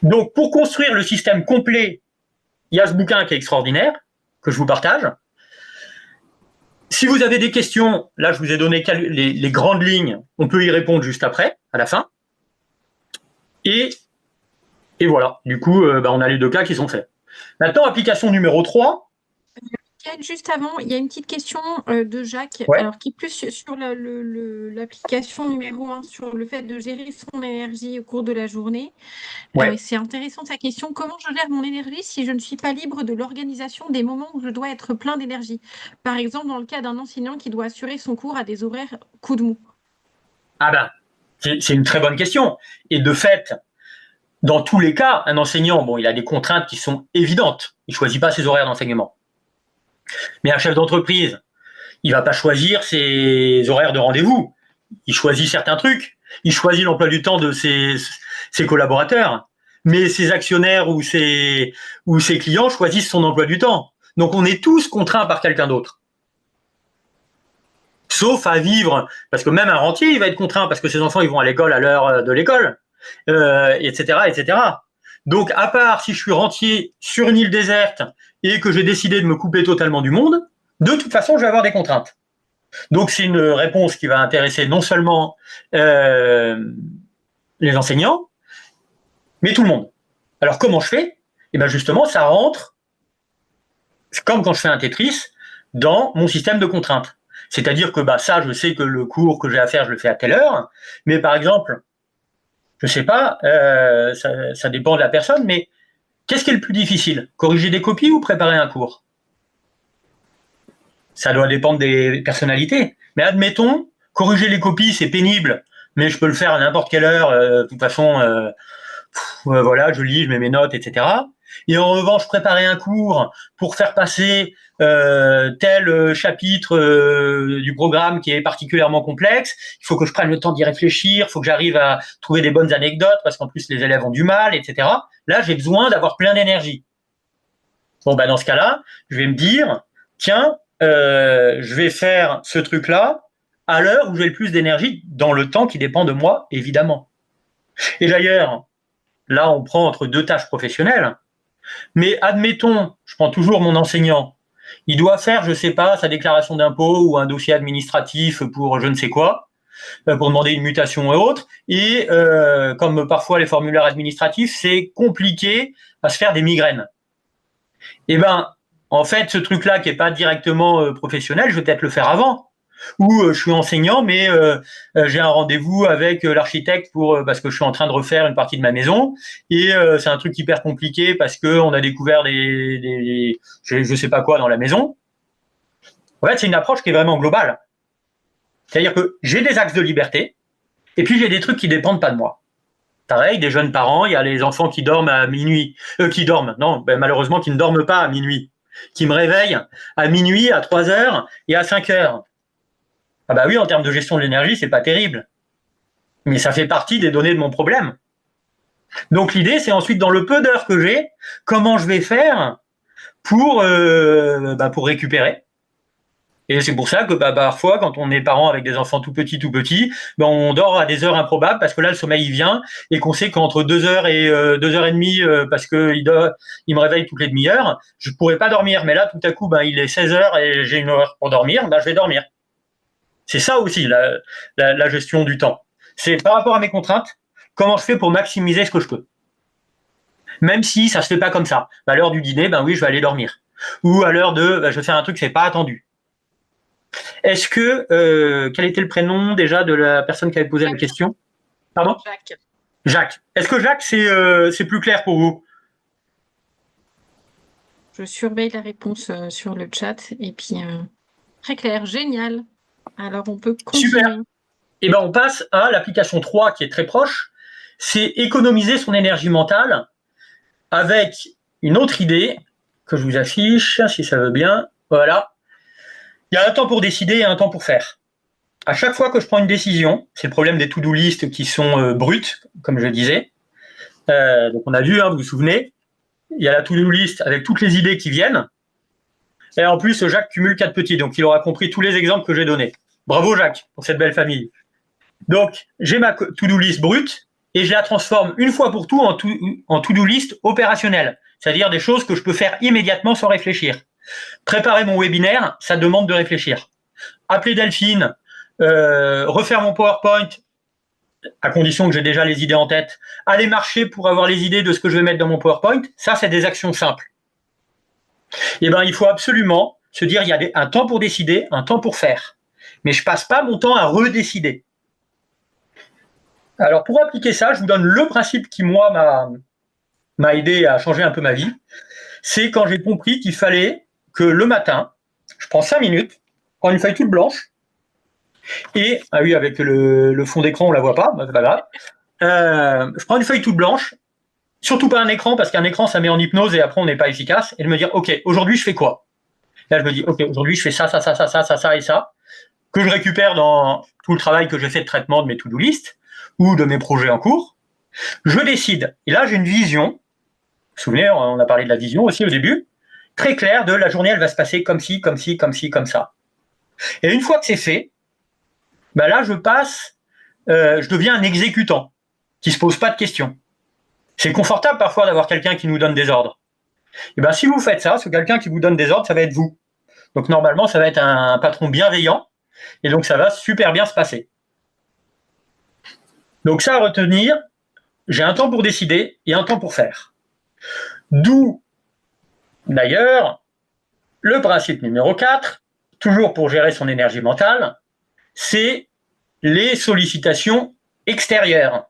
Donc, pour construire le système complet, il y a ce bouquin qui est extraordinaire, que je vous partage. Si vous avez des questions, là, je vous ai donné les grandes lignes, on peut y répondre juste après, à la fin. Et voilà, du coup, on a les 2 cas qui sont faits. Maintenant, application numéro 3. Juste avant, il y a une petite question de Jacques, Ouais. alors qui est plus sur l'application numéro 1, sur le fait de gérer son énergie au cours de la journée. Ouais. C'est intéressant sa question. Comment je gère mon énergie si je ne suis pas libre de l'organisation des moments où je dois être plein d'énergie? Par exemple, dans le cas d'un enseignant qui doit assurer son cours à des horaires coup de mou. Ah c'est une très bonne question. Et de fait, dans tous les cas, un enseignant, il a des contraintes qui sont évidentes. Il ne choisit pas ses horaires d'enseignement. Mais un chef d'entreprise, il ne va pas choisir ses horaires de rendez-vous. Il choisit certains trucs. Il choisit l'emploi du temps de ses collaborateurs. Mais ses actionnaires ou ses clients choisissent son emploi du temps. Donc on est tous contraints par quelqu'un d'autre. Sauf à vivre, parce que même un rentier, il va être contraint parce que ses enfants, ils vont à l'école à l'heure de l'école, etc., etc. Donc, à part si je suis rentier sur une île déserte et que j'ai décidé de me couper totalement du monde, de toute façon, je vais avoir des contraintes. Donc, c'est une réponse qui va intéresser non seulement les enseignants, mais tout le monde. Alors, comment je fais? Justement, ça rentre, comme quand je fais un Tetris, dans mon système de contraintes. C'est-à-dire que ça, je sais que le cours que j'ai à faire, je le fais à telle heure. Mais par exemple, je sais pas, ça dépend de la personne, mais qu'est-ce qui est le plus difficile? Corriger des copies ou préparer un cours? Ça doit dépendre des personnalités. Mais admettons, corriger les copies, c'est pénible, mais je peux le faire à n'importe quelle heure. De toute façon, voilà, je lis, je mets mes notes, etc. Et en revanche, préparer un cours pour faire passer tel chapitre du programme qui est particulièrement complexe, il faut que je prenne le temps d'y réfléchir, il faut que j'arrive à trouver des bonnes anecdotes, parce qu'en plus les élèves ont du mal, etc. Là, j'ai besoin d'avoir plein d'énergie. Dans ce cas-là, je vais me dire, tiens, je vais faire ce truc-là à l'heure où j'ai le plus d'énergie, dans le temps qui dépend de moi, évidemment. Et d'ailleurs, là, on prend entre 2 tâches professionnelles. Mais admettons, je prends toujours mon enseignant, il doit faire, je sais pas, sa déclaration d'impôt ou un dossier administratif pour je ne sais quoi, pour demander une mutation et autres. Et comme parfois les formulaires administratifs, c'est compliqué à se faire des migraines. En fait, ce truc-là qui est pas directement professionnel, je vais peut-être le faire avant. Ou je suis enseignant, mais j'ai un rendez-vous avec l'architecte parce que je suis en train de refaire une partie de ma maison, et c'est un truc hyper compliqué parce que on a découvert je sais pas quoi dans la maison. En fait, c'est une approche qui est vraiment globale. C'est-à-dire que j'ai des axes de liberté, et puis j'ai des trucs qui ne dépendent pas de moi. Pareil, des jeunes parents, il y a les enfants qui dorment à minuit, malheureusement, qui ne dorment pas à minuit, qui me réveillent à minuit, à 3 heures et à 5 heures. Ah bah oui, en termes de gestion de l'énergie, c'est pas terrible. Mais ça fait partie des données de mon problème. Donc l'idée, c'est ensuite, dans le peu d'heures que j'ai, comment je vais faire pour récupérer. Et c'est pour ça que parfois, quand on est parent avec des enfants tout petits, on dort à des heures improbables parce que là, le sommeil il vient et qu'on sait qu'entre 2 heures et 2 heures et demie, parce qu'il me réveille toutes les demi-heures, je ne pourrais pas dormir. Mais là, tout à coup, il est 16 heures et j'ai une heure pour dormir, je vais dormir. C'est ça aussi, la gestion du temps. C'est par rapport à mes contraintes, comment je fais pour maximiser ce que je peux. Même si ça ne se fait pas comme ça. À l'heure du dîner, oui, je vais aller dormir. Ou à l'heure je vais faire un truc qui n'est pas attendu. Est-ce que, quel était le prénom déjà de la personne qui avait posé la question? Pardon? Jacques. Jacques. Est-ce que Jacques, c'est plus clair pour vous? Je surveille la réponse sur le chat et puis très clair, génial. Alors on peut continuer. Super. Et on passe à l'application 3 qui est très proche. C'est économiser son énergie mentale avec une autre idée que je vous affiche, si ça veut bien. Voilà. Il y a un temps pour décider et un temps pour faire. À chaque fois que je prends une décision, c'est le problème des to-do list qui sont brutes, comme je disais. Donc on a vu, vous vous souvenez, il y a la to-do list avec toutes les idées qui viennent. Et en plus, Jacques cumule 4 petits, donc il aura compris tous les exemples que j'ai donnés. Bravo Jacques pour cette belle famille. Donc j'ai ma to-do list brute et je la transforme une fois pour tout en to-do list opérationnelle, c'est-à-dire des choses que je peux faire immédiatement sans réfléchir. Préparer mon webinaire, ça demande de réfléchir. Appeler Delphine, refaire mon PowerPoint, à condition que j'ai déjà les idées en tête, aller marcher pour avoir les idées de ce que je vais mettre dans mon PowerPoint, ça, c'est des actions simples. Et il faut absolument se dire, il y a un temps pour décider, un temps pour faire. Mais je passe pas mon temps à redécider. Alors, pour appliquer ça, je vous donne le principe qui, moi, m'a aidé à changer un peu ma vie. C'est quand j'ai compris qu'il fallait que le matin, je prends 5 minutes, prends une feuille toute blanche, et, ah oui, avec le fond d'écran, on la voit pas, c'est pas grave. Je prends une feuille toute blanche, surtout pas un écran, parce qu'un écran, ça met en hypnose et après, on n'est pas efficace, et de me dire, OK, aujourd'hui, je fais quoi? Là, je me dis, OK, aujourd'hui, je fais ça et ça, que je récupère dans tout le travail que j'ai fait de traitement de mes to-do list ou de mes projets en cours. Je décide. Et là, j'ai une vision. Vous vous souvenez, on a parlé de la vision aussi au début. Très claire de la journée, elle va se passer comme ci, comme ci, comme ci, comme ça. Et une fois que c'est fait, là, je deviens un exécutant qui se pose pas de questions. C'est confortable parfois d'avoir quelqu'un qui nous donne des ordres. Et si vous faites ça, ce quelqu'un qui vous donne des ordres, ça va être vous. Donc normalement, ça va être un patron bienveillant, et donc ça va super bien se passer. Donc ça à retenir, j'ai un temps pour décider et un temps pour faire. D'où, d'ailleurs, le principe numéro 4, toujours pour gérer son énergie mentale, c'est les sollicitations extérieures.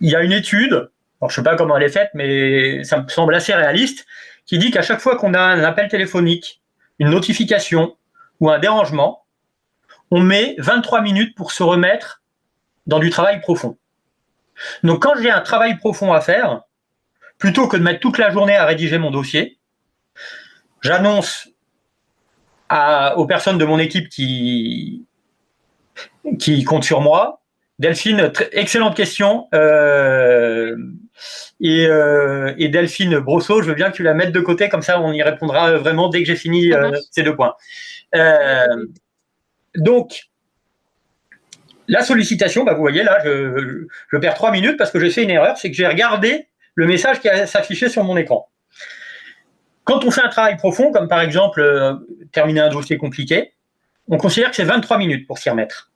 Il y a une étude, alors je ne sais pas comment elle est faite, mais ça me semble assez réaliste, qui dit qu'à chaque fois qu'on a un appel téléphonique, une notification ou un dérangement, on met 23 minutes pour se remettre dans du travail profond. Donc quand j'ai un travail profond à faire, plutôt que de mettre toute la journée à rédiger mon dossier, j'annonce aux personnes de mon équipe qui comptent sur moi. Delphine, excellente question. Et Delphine Brosseau, je veux bien que tu la mettes de côté, comme ça on y répondra vraiment dès que j'ai fini ces 2 points. Donc, la sollicitation, vous voyez là, je perds 3 minutes parce que j'ai fait une erreur, c'est que j'ai regardé le message qui s'affichait sur mon écran. Quand on fait un travail profond, comme par exemple terminer un dossier compliqué, on considère que c'est 23 minutes pour s'y remettre.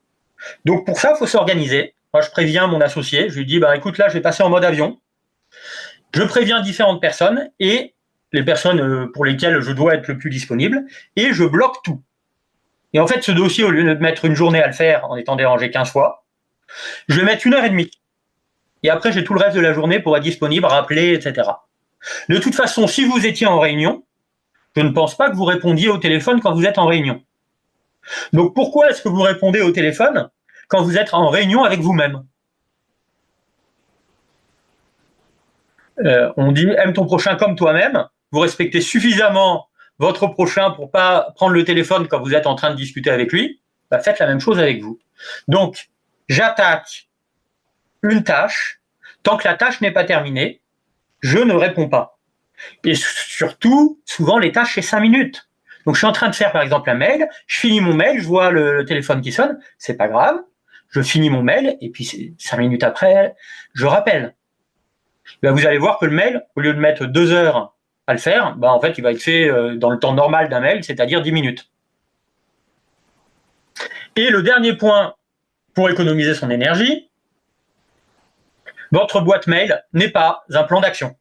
Donc pour ça, il faut s'organiser. Moi, je préviens mon associé, je lui dis, écoute, là, je vais passer en mode avion. Je préviens différentes personnes et les personnes pour lesquelles je dois être le plus disponible, et je bloque tout. Et en fait, ce dossier, au lieu de mettre une journée à le faire en étant dérangé 15 fois, je vais mettre 1h30. Et après, j'ai tout le reste de la journée pour être disponible, rappeler, etc. De toute façon, si vous étiez en réunion, je ne pense pas que vous répondiez au téléphone quand vous êtes en réunion. Donc pourquoi est-ce que vous répondez au téléphone quand vous êtes en réunion avec vous-même? On dit aime ton prochain comme toi-même. Vous respectez suffisamment votre prochain pour pas prendre le téléphone quand vous êtes en train de discuter avec lui. Bah, faites la même chose avec vous. Donc, j'attaque une tâche. Tant que la tâche n'est pas terminée, je ne réponds pas. Et surtout, souvent, les tâches, c'est 5 minutes. Donc, je suis en train de faire, par exemple, un mail. Je finis mon mail, je vois le téléphone qui sonne. C'est pas grave. Je finis mon mail et puis 5 minutes après, je rappelle. Ben, vous allez voir que le mail, au lieu de mettre 2 heures à le faire, ben, en fait, il va être fait dans le temps normal d'un mail, c'est-à-dire 10 minutes. Et le dernier point pour économiser son énergie, votre boîte mail n'est pas un plan d'action.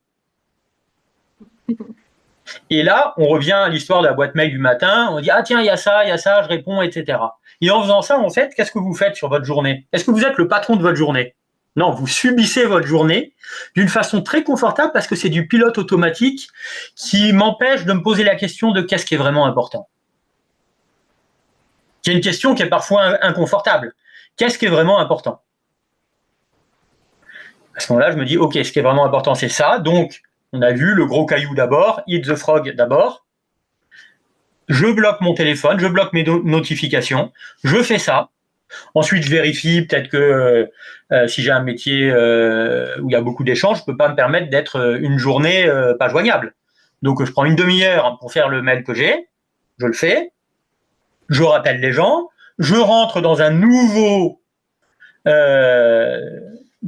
Et là, on revient à l'histoire de la boîte mail du matin, on dit « Ah tiens, il y a ça, je réponds, etc. » Et en faisant ça, en fait, qu'est-ce que vous faites sur votre journée? Est-ce que vous êtes le patron de votre journée? Non, vous subissez votre journée d'une façon très confortable parce que c'est du pilote automatique qui m'empêche de me poser la question de qu'est-ce qui est vraiment important. C'est une question qui est parfois inconfortable. Qu'est-ce qui est vraiment important? À ce moment-là, je me dis, ok, ce qui est vraiment important, c'est ça. Donc, on a vu le gros caillou d'abord, Eat the Frog d'abord. Je bloque mon téléphone, je bloque mes notifications, je fais ça. Ensuite, je vérifie peut-être que si j'ai un métier où il y a beaucoup d'échanges, je ne peux pas me permettre d'être une journée pas joignable. Donc, je prends une demi-heure pour faire le mail que j'ai, je le fais, je rappelle les gens, je rentre dans un nouveau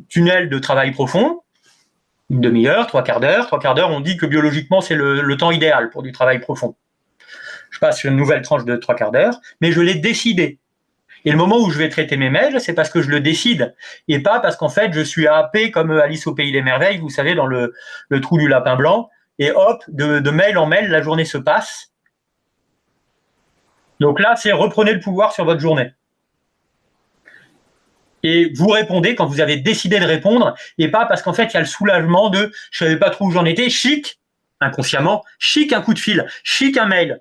tunnel de travail profond, une demi-heure, trois quarts d'heure. Trois quarts d'heure, on dit que biologiquement, c'est le temps idéal pour du travail profond. Je passe sur une nouvelle tranche de trois quarts d'heure, mais je l'ai décidé. Et le moment où je vais traiter mes mails, c'est parce que je le décide, et pas parce qu'en fait, je suis happé comme Alice au Pays des Merveilles, vous savez, dans le trou du lapin blanc, et hop, de mail en mail, la journée se passe. Donc là, c'est reprenez le pouvoir sur votre journée. Et vous répondez quand vous avez décidé de répondre, et pas parce qu'en fait, il y a le soulagement de « je savais pas trop où j'en étais », chic, inconsciemment, chic un coup de fil, chic un mail.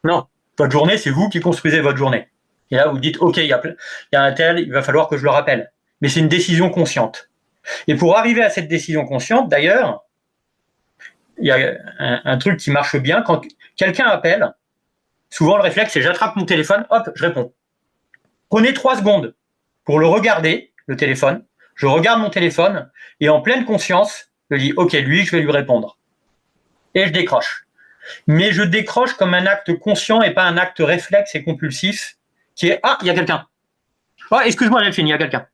Non, votre journée, c'est vous qui construisez votre journée. Et là, vous dites, ok, il y a un tel, il va falloir que je le rappelle. Mais c'est une décision consciente. Et pour arriver à cette décision consciente, d'ailleurs, il y a un truc qui marche bien. Quand quelqu'un appelle, souvent le réflexe, c'est j'attrape mon téléphone, hop, je réponds. Prenez 3 secondes pour le regarder, le téléphone. Je regarde mon téléphone et en pleine conscience, je dis, ok, lui, je vais lui répondre. Et je décroche. Mais je décroche comme un acte conscient et pas un acte réflexe et compulsif qui est « Ah, il y a quelqu'un. Ah, excuse-moi, Delphine, il y a quelqu'un. »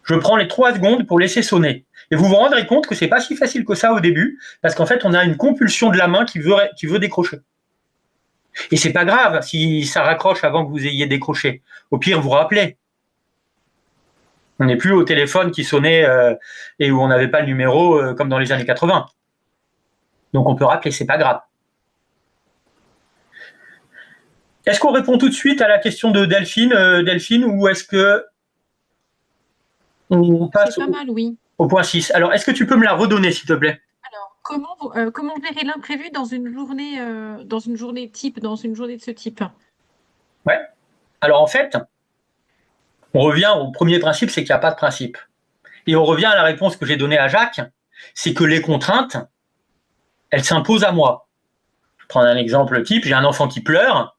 Je prends les 3 secondes pour laisser sonner. Et vous vous rendrez compte que c'est pas si facile que ça au début, parce qu'en fait, on a une compulsion de la main qui veut décrocher. Et c'est pas grave si ça raccroche avant que vous ayez décroché. Au pire, vous rappelez. On n'est plus au téléphone qui sonnait et où on n'avait pas le numéro comme dans les années 80. Donc on peut rappeler, c'est pas grave. Est-ce qu'on répond tout de suite à la question de Delphine, ou est-ce que on passe au point 6? Alors, est-ce que tu peux me la redonner, s'il te plaît? Alors, comment gérer l'imprévu dans une journée type, dans une journée de ce type? Ouais. Alors, en fait, on revient au premier principe, c'est qu'il n'y a pas de principe. Et on revient à la réponse que j'ai donnée à Jacques, c'est que les contraintes, elles s'imposent à moi. Je prends un exemple type, j'ai un enfant qui pleure,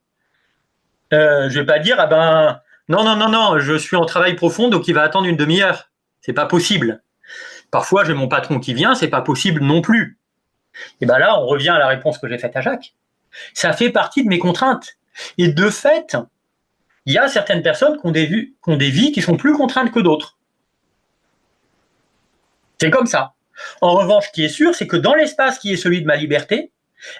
je vais pas dire, ah ben, non, je suis en travail profond, donc il va attendre une demi-heure. C'est pas possible. Parfois, j'ai mon patron qui vient, c'est pas possible non plus. Et ben là, on revient à la réponse que j'ai faite à Jacques. Ça fait partie de mes contraintes. Et de fait, il y a certaines personnes qui ont des vies qui sont plus contraintes que d'autres. C'est comme ça. En revanche, ce qui est sûr, c'est que dans l'espace qui est celui de ma liberté,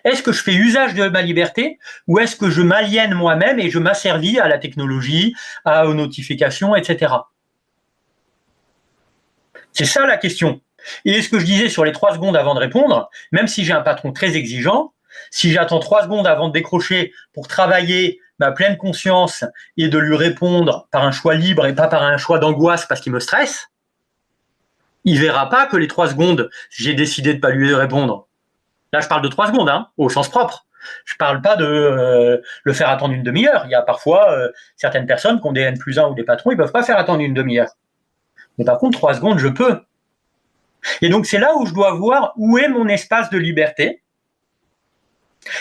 est-ce que je fais usage de ma liberté ou est-ce que je m'aliène moi-même et je m'asservis à la technologie, aux notifications, etc. C'est ça la question. Et ce que je disais sur les 3 secondes avant de répondre, même si j'ai un patron très exigeant, si j'attends 3 secondes avant de décrocher pour travailler ma pleine conscience et de lui répondre par un choix libre et pas par un choix d'angoisse parce qu'il me stresse, il verra pas que les 3 secondes, j'ai décidé de pas lui répondre. Là, je parle de 3 secondes, hein, au sens propre. Je ne parle pas de le faire attendre une demi-heure. Il y a parfois certaines personnes qui ont des N+1 ou des patrons, ils ne peuvent pas faire attendre une demi-heure. Mais par contre, 3 secondes, je peux. Et donc, c'est là où je dois voir où est mon espace de liberté.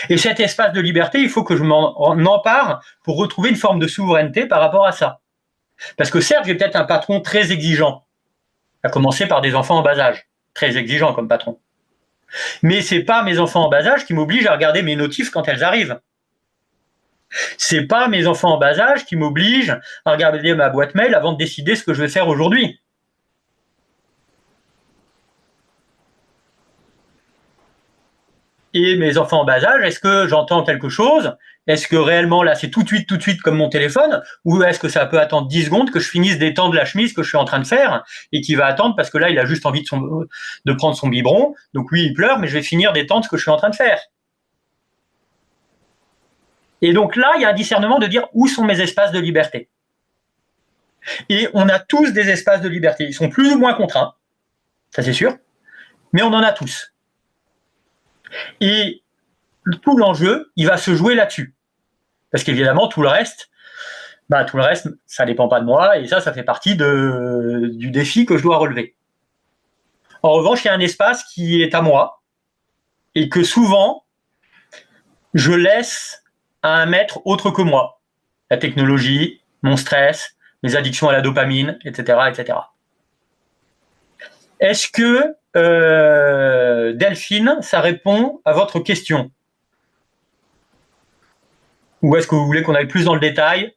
Et cet espace de liberté, il faut que je m'en empare pour retrouver une forme de souveraineté par rapport à ça. Parce que certes, j'ai peut-être un patron très exigeant, à commencer par des enfants en bas âge, très exigeant comme patron. Mais c'est pas mes enfants en bas âge qui m'obligent à regarder mes notifs quand elles arrivent. C'est pas mes enfants en bas âge qui m'obligent à regarder ma boîte mail avant de décider ce que je vais faire aujourd'hui. Et mes enfants en bas âge, est-ce que j'entends quelque chose? Est-ce que réellement là c'est tout de suite comme mon téléphone? Ou est-ce que ça peut attendre 10 secondes que je finisse d'étendre la chemise que je suis en train de faire et qui va attendre parce que là il a juste envie de prendre son biberon, donc lui il pleure mais je vais finir d'étendre ce que je suis en train de faire. Et donc là il y a un discernement de dire où sont mes espaces de liberté. Et on a tous des espaces de liberté, ils sont plus ou moins contraints, ça c'est sûr, mais on en a tous. Et tout l'enjeu, il va se jouer là-dessus. Parce qu'évidemment, tout le reste, ça dépend pas de moi, et ça fait partie du défi que je dois relever. En revanche, il y a un espace qui est à moi, et que souvent, je laisse à un maître autre que moi. La technologie, mon stress, mes addictions à la dopamine, etc., etc. Est-ce que, Delphine, ça répond à votre question? Ou est-ce que vous voulez qu'on aille plus dans le détail?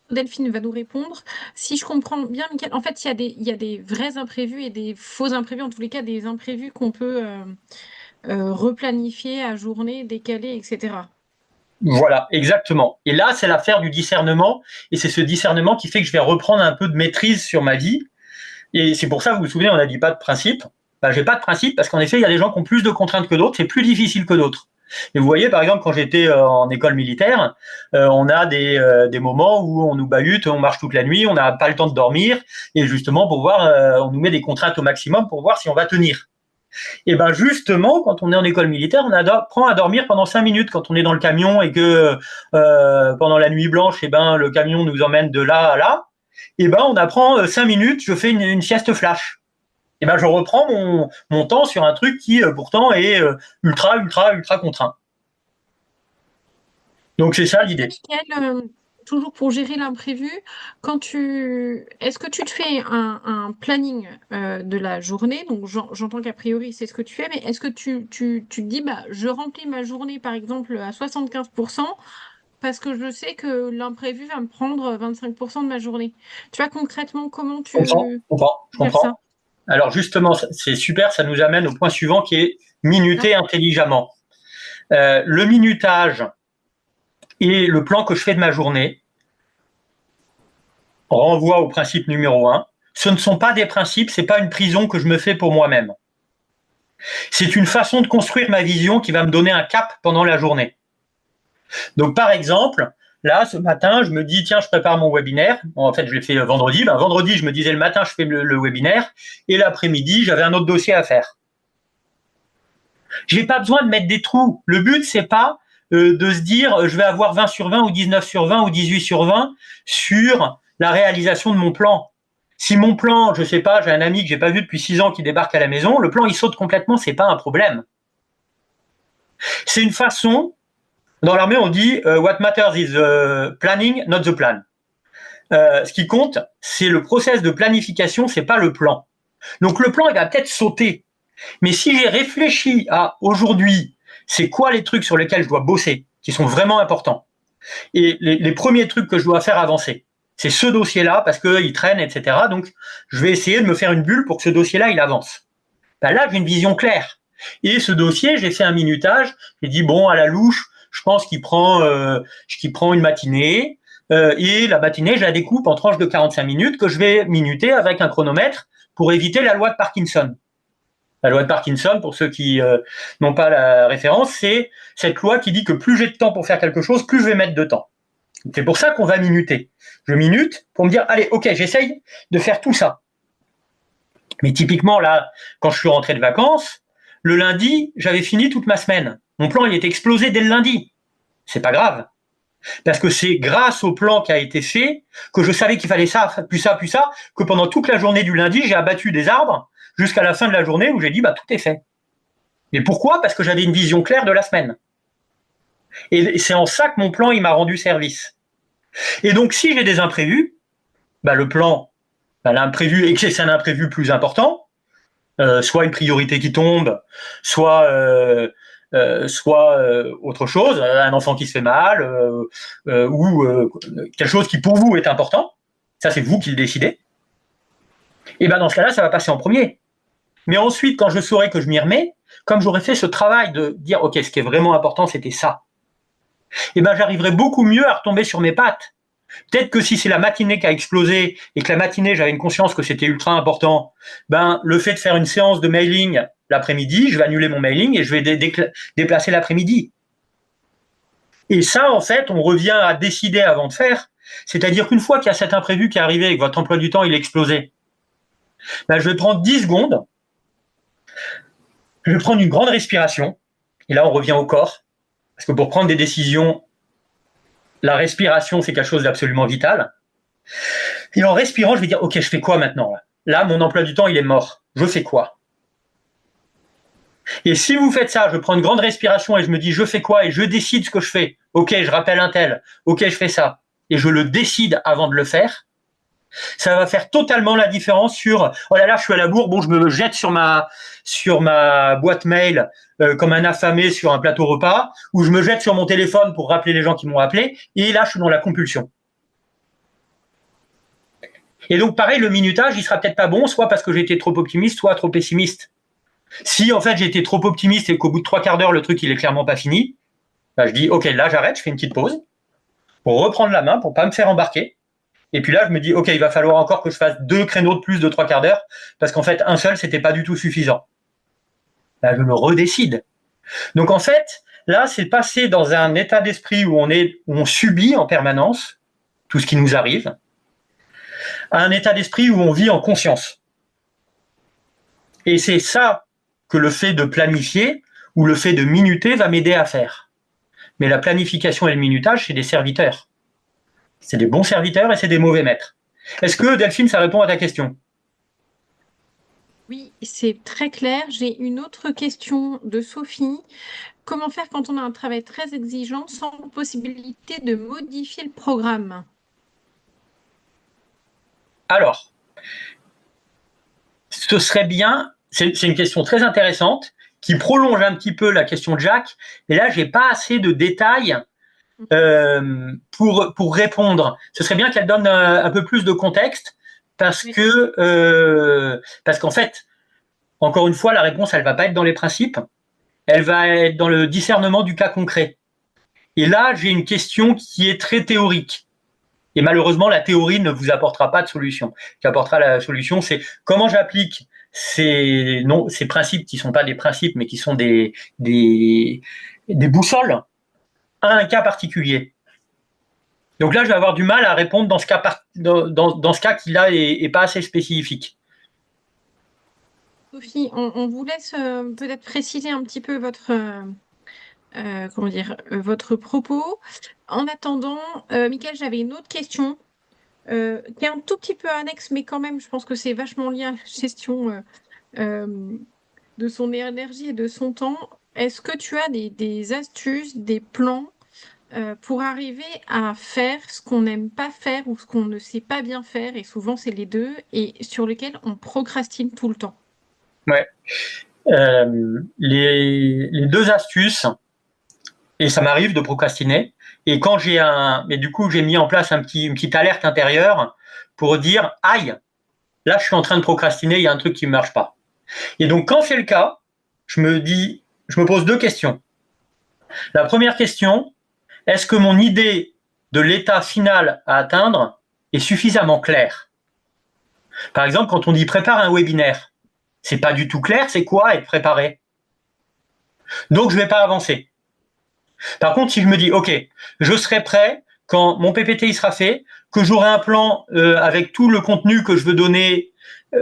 Delphine va nous répondre. Si je comprends bien, Mickaël, en fait, il y a des vrais imprévus et des faux imprévus, en tous les cas, des imprévus qu'on peut replanifier, ajourner, décaler, etc. Voilà, exactement. Et là, c'est l'affaire du discernement, et c'est ce discernement qui fait que je vais reprendre un peu de maîtrise sur ma vie. Et c'est pour ça, vous vous souvenez, on n'a dit pas de principe. J'ai pas de principe parce qu'en effet, il y a des gens qui ont plus de contraintes que d'autres, c'est plus difficile que d'autres. Et vous voyez, par exemple, quand j'étais en école militaire, on a des moments où on nous bahute, on marche toute la nuit, on n'a pas le temps de dormir, et justement pour voir, on nous met des contraintes au maximum pour voir si on va tenir. Et ben justement, quand on est en école militaire, on apprend à dormir pendant 5 minutes quand on est dans le camion et que pendant la nuit blanche, et ben le camion nous emmène de là à là. Et ben on apprend 5 minutes, je fais une sieste flash. Et ben je reprends mon temps sur un truc qui pourtant est ultra contraint. Donc c'est ça l'idée. Mickaël, toujours pour gérer l'imprévu, est-ce que tu te fais un planning de la journée? Donc j'entends qu'a priori c'est ce que tu fais, mais est-ce que tu te dis je remplis ma journée par exemple à 75% parce que je sais que l'imprévu va me prendre 25% de ma journée. Tu vois concrètement comment tu Je gères ça? comprends. Alors justement, c'est super, ça nous amène au point suivant qui est minuter intelligemment. Le minutage et le plan que je fais de ma journée renvoie au principe numéro 1. Ce ne sont pas des principes, c'est pas une prison que je me fais pour moi-même. C'est une façon de construire ma vision qui va me donner un cap pendant la journée. Donc par exemple, là, ce matin, je me dis, tiens, je prépare mon webinaire. Bon, en fait, je l'ai fait vendredi. Vendredi, je me disais le matin, je fais le webinaire. Et l'après-midi, j'avais un autre dossier à faire. J'ai pas besoin de mettre des trous. Le but, c'est pas de se dire, je vais avoir 20 sur 20 ou 19 sur 20 ou 18 sur 20 sur la réalisation de mon plan. Si mon plan, je sais pas, j'ai un ami que j'ai pas vu depuis 6 ans qui débarque à la maison, le plan, il saute complètement, c'est pas un problème. C'est une façon. Dans l'armée, on dit what matters is the planning, not the plan. Ce qui compte, c'est le process de planification, c'est pas le plan. Donc le plan, il va peut-être sauter. Mais si j'ai réfléchi à aujourd'hui, c'est quoi les trucs sur lesquels je dois bosser, qui sont vraiment importants, et les premiers trucs que je dois faire avancer, c'est ce dossier-là, parce qu'il traîne, etc. Donc je vais essayer de me faire une bulle pour que ce dossier-là, il avance. Là, j'ai une vision claire. Et ce dossier, j'ai fait un minutage, j'ai dit, bon, à la louche, je pense qu'il prend une matinée, et la matinée, je la découpe en tranches de 45 minutes que je vais minuter avec un chronomètre pour éviter la loi de Parkinson. La loi de Parkinson, pour ceux qui n'ont pas la référence, c'est cette loi qui dit que plus j'ai de temps pour faire quelque chose, plus je vais mettre de temps. C'est pour ça qu'on va minuter. Je minute pour me dire, allez, ok, j'essaye de faire tout ça. Mais typiquement, là, quand je suis rentré de vacances, le lundi, j'avais fini toute ma semaine. Mon plan, il était explosé dès le lundi. C'est pas grave. Parce que c'est grâce au plan qui a été fait que je savais qu'il fallait ça, puis ça, puis ça, que pendant toute la journée du lundi, j'ai abattu des arbres jusqu'à la fin de la journée où j'ai dit, tout est fait. Et pourquoi ? Parce que j'avais une vision claire de la semaine. Et c'est en ça que mon plan, il m'a rendu service. Et donc, si j'ai des imprévus, le plan, l'imprévu, et que c'est un imprévu plus important, soit une priorité qui tombe, soit autre chose, un enfant qui se fait mal, ou quelque chose qui pour vous est important, ça c'est vous qui le décidez, et dans ce cas-là, ça va passer en premier. Mais ensuite, quand je saurai que je m'y remets, comme j'aurais fait ce travail de dire, ok, ce qui est vraiment important, c'était ça, j'arriverai beaucoup mieux à retomber sur mes pattes. Peut-être que si c'est la matinée qui a explosé et que la matinée, j'avais une conscience que c'était ultra important, le fait de faire une séance de mailing l'après-midi, je vais annuler mon mailing et je vais déplacer l'après-midi. Et ça, en fait, on revient à décider avant de faire. C'est-à-dire qu'une fois qu'il y a cet imprévu qui est arrivé et que votre emploi du temps, il est explosé, je vais prendre 10 secondes, je vais prendre une grande respiration, et là, on revient au corps, parce que pour prendre des décisions, la respiration, c'est quelque chose d'absolument vital. Et en respirant, je vais dire, ok, je fais quoi maintenant ? Là, mon emploi du temps, il est mort. Je fais quoi ? Et si vous faites ça, je prends une grande respiration et je me dis, je fais quoi ? Et je décide ce que je fais. Ok, je rappelle un tel. Ok, je fais ça. Et je le décide avant de le faire. Ça va faire totalement la différence sur, oh là là, je suis à la bourre, bon, je me jette sur ma boîte mail comme un affamé sur un plateau repas, ou je me jette sur mon téléphone pour rappeler les gens qui m'ont appelé, et là, je suis dans la compulsion. Et donc, pareil, le minutage, il sera peut-être pas bon, soit parce que j'ai été trop optimiste, soit trop pessimiste. Si, en fait, j'ai été trop optimiste et qu'au bout de 3/4 d'heure, le truc, il est clairement pas fini, je dis, ok, là, j'arrête, je fais une petite pause pour reprendre la main, pour pas me faire embarquer. Et puis là, je me dis, ok, il va falloir encore que je fasse 2 créneaux de plus de 3/4 d'heure, parce qu'en fait, un seul, c'était pas du tout suffisant. Là, je me redécide. Donc, en fait, là, c'est passer dans un état d'esprit où on subit en permanence tout ce qui nous arrive, à un état d'esprit où on vit en conscience. Et c'est ça que le fait de planifier ou le fait de minuter va m'aider à faire. Mais la planification et le minutage, c'est des serviteurs. C'est des bons serviteurs et c'est des mauvais maîtres. Est-ce que, Delphine, ça répond à ta question ? Oui, c'est très clair. J'ai une autre question de Sophie. Comment faire quand on a un travail très exigeant sans possibilité de modifier le programme ? Alors, ce serait bien, c'est une question très intéressante qui prolonge un petit peu la question de Jacques, mais là, je n'ai pas assez de détails pour répondre. Ce serait bien qu'elle donne un peu plus de contexte parce qu'en fait, encore une fois, la réponse, elle ne va pas être dans les principes, elle va être dans le discernement du cas concret. Et là, j'ai une question qui est très théorique. Et malheureusement, la théorie ne vous apportera pas de solution. Ce qui apportera la solution, c'est comment j'applique ces principes qui ne sont pas des principes, mais qui sont des boussoles à un cas particulier. Donc là, je vais avoir du mal à répondre dans ce cas qui là est pas assez spécifique. Sophie, on vous laisse peut-être préciser un petit peu votre propos. En attendant, Mickaël, j'avais une autre question qui est un tout petit peu annexe, mais quand même, je pense que c'est vachement lié à la gestion de son énergie et de son temps. Est-ce que tu as des astuces, des plans pour arriver à faire ce qu'on n'aime pas faire ou ce qu'on ne sait pas bien faire, et souvent c'est les deux, et sur lesquels on procrastine tout le temps? Ouais. Les 2 astuces, et ça m'arrive de procrastiner, et quand du coup, j'ai mis en place une petite alerte intérieure pour dire, aïe, là, je suis en train de procrastiner, il y a un truc qui ne marche pas. Et donc, quand c'est le cas, je me pose 2 questions. La première question, est-ce que mon idée de l'état final à atteindre est suffisamment claire ? Par exemple, quand on dit prépare un webinaire, c'est pas du tout clair, c'est quoi être préparé ? Donc, je ne vais pas avancer. Par contre, si je me dis, ok, je serai prêt quand mon PPT il sera fait, que j'aurai un plan avec tout le contenu que je veux donner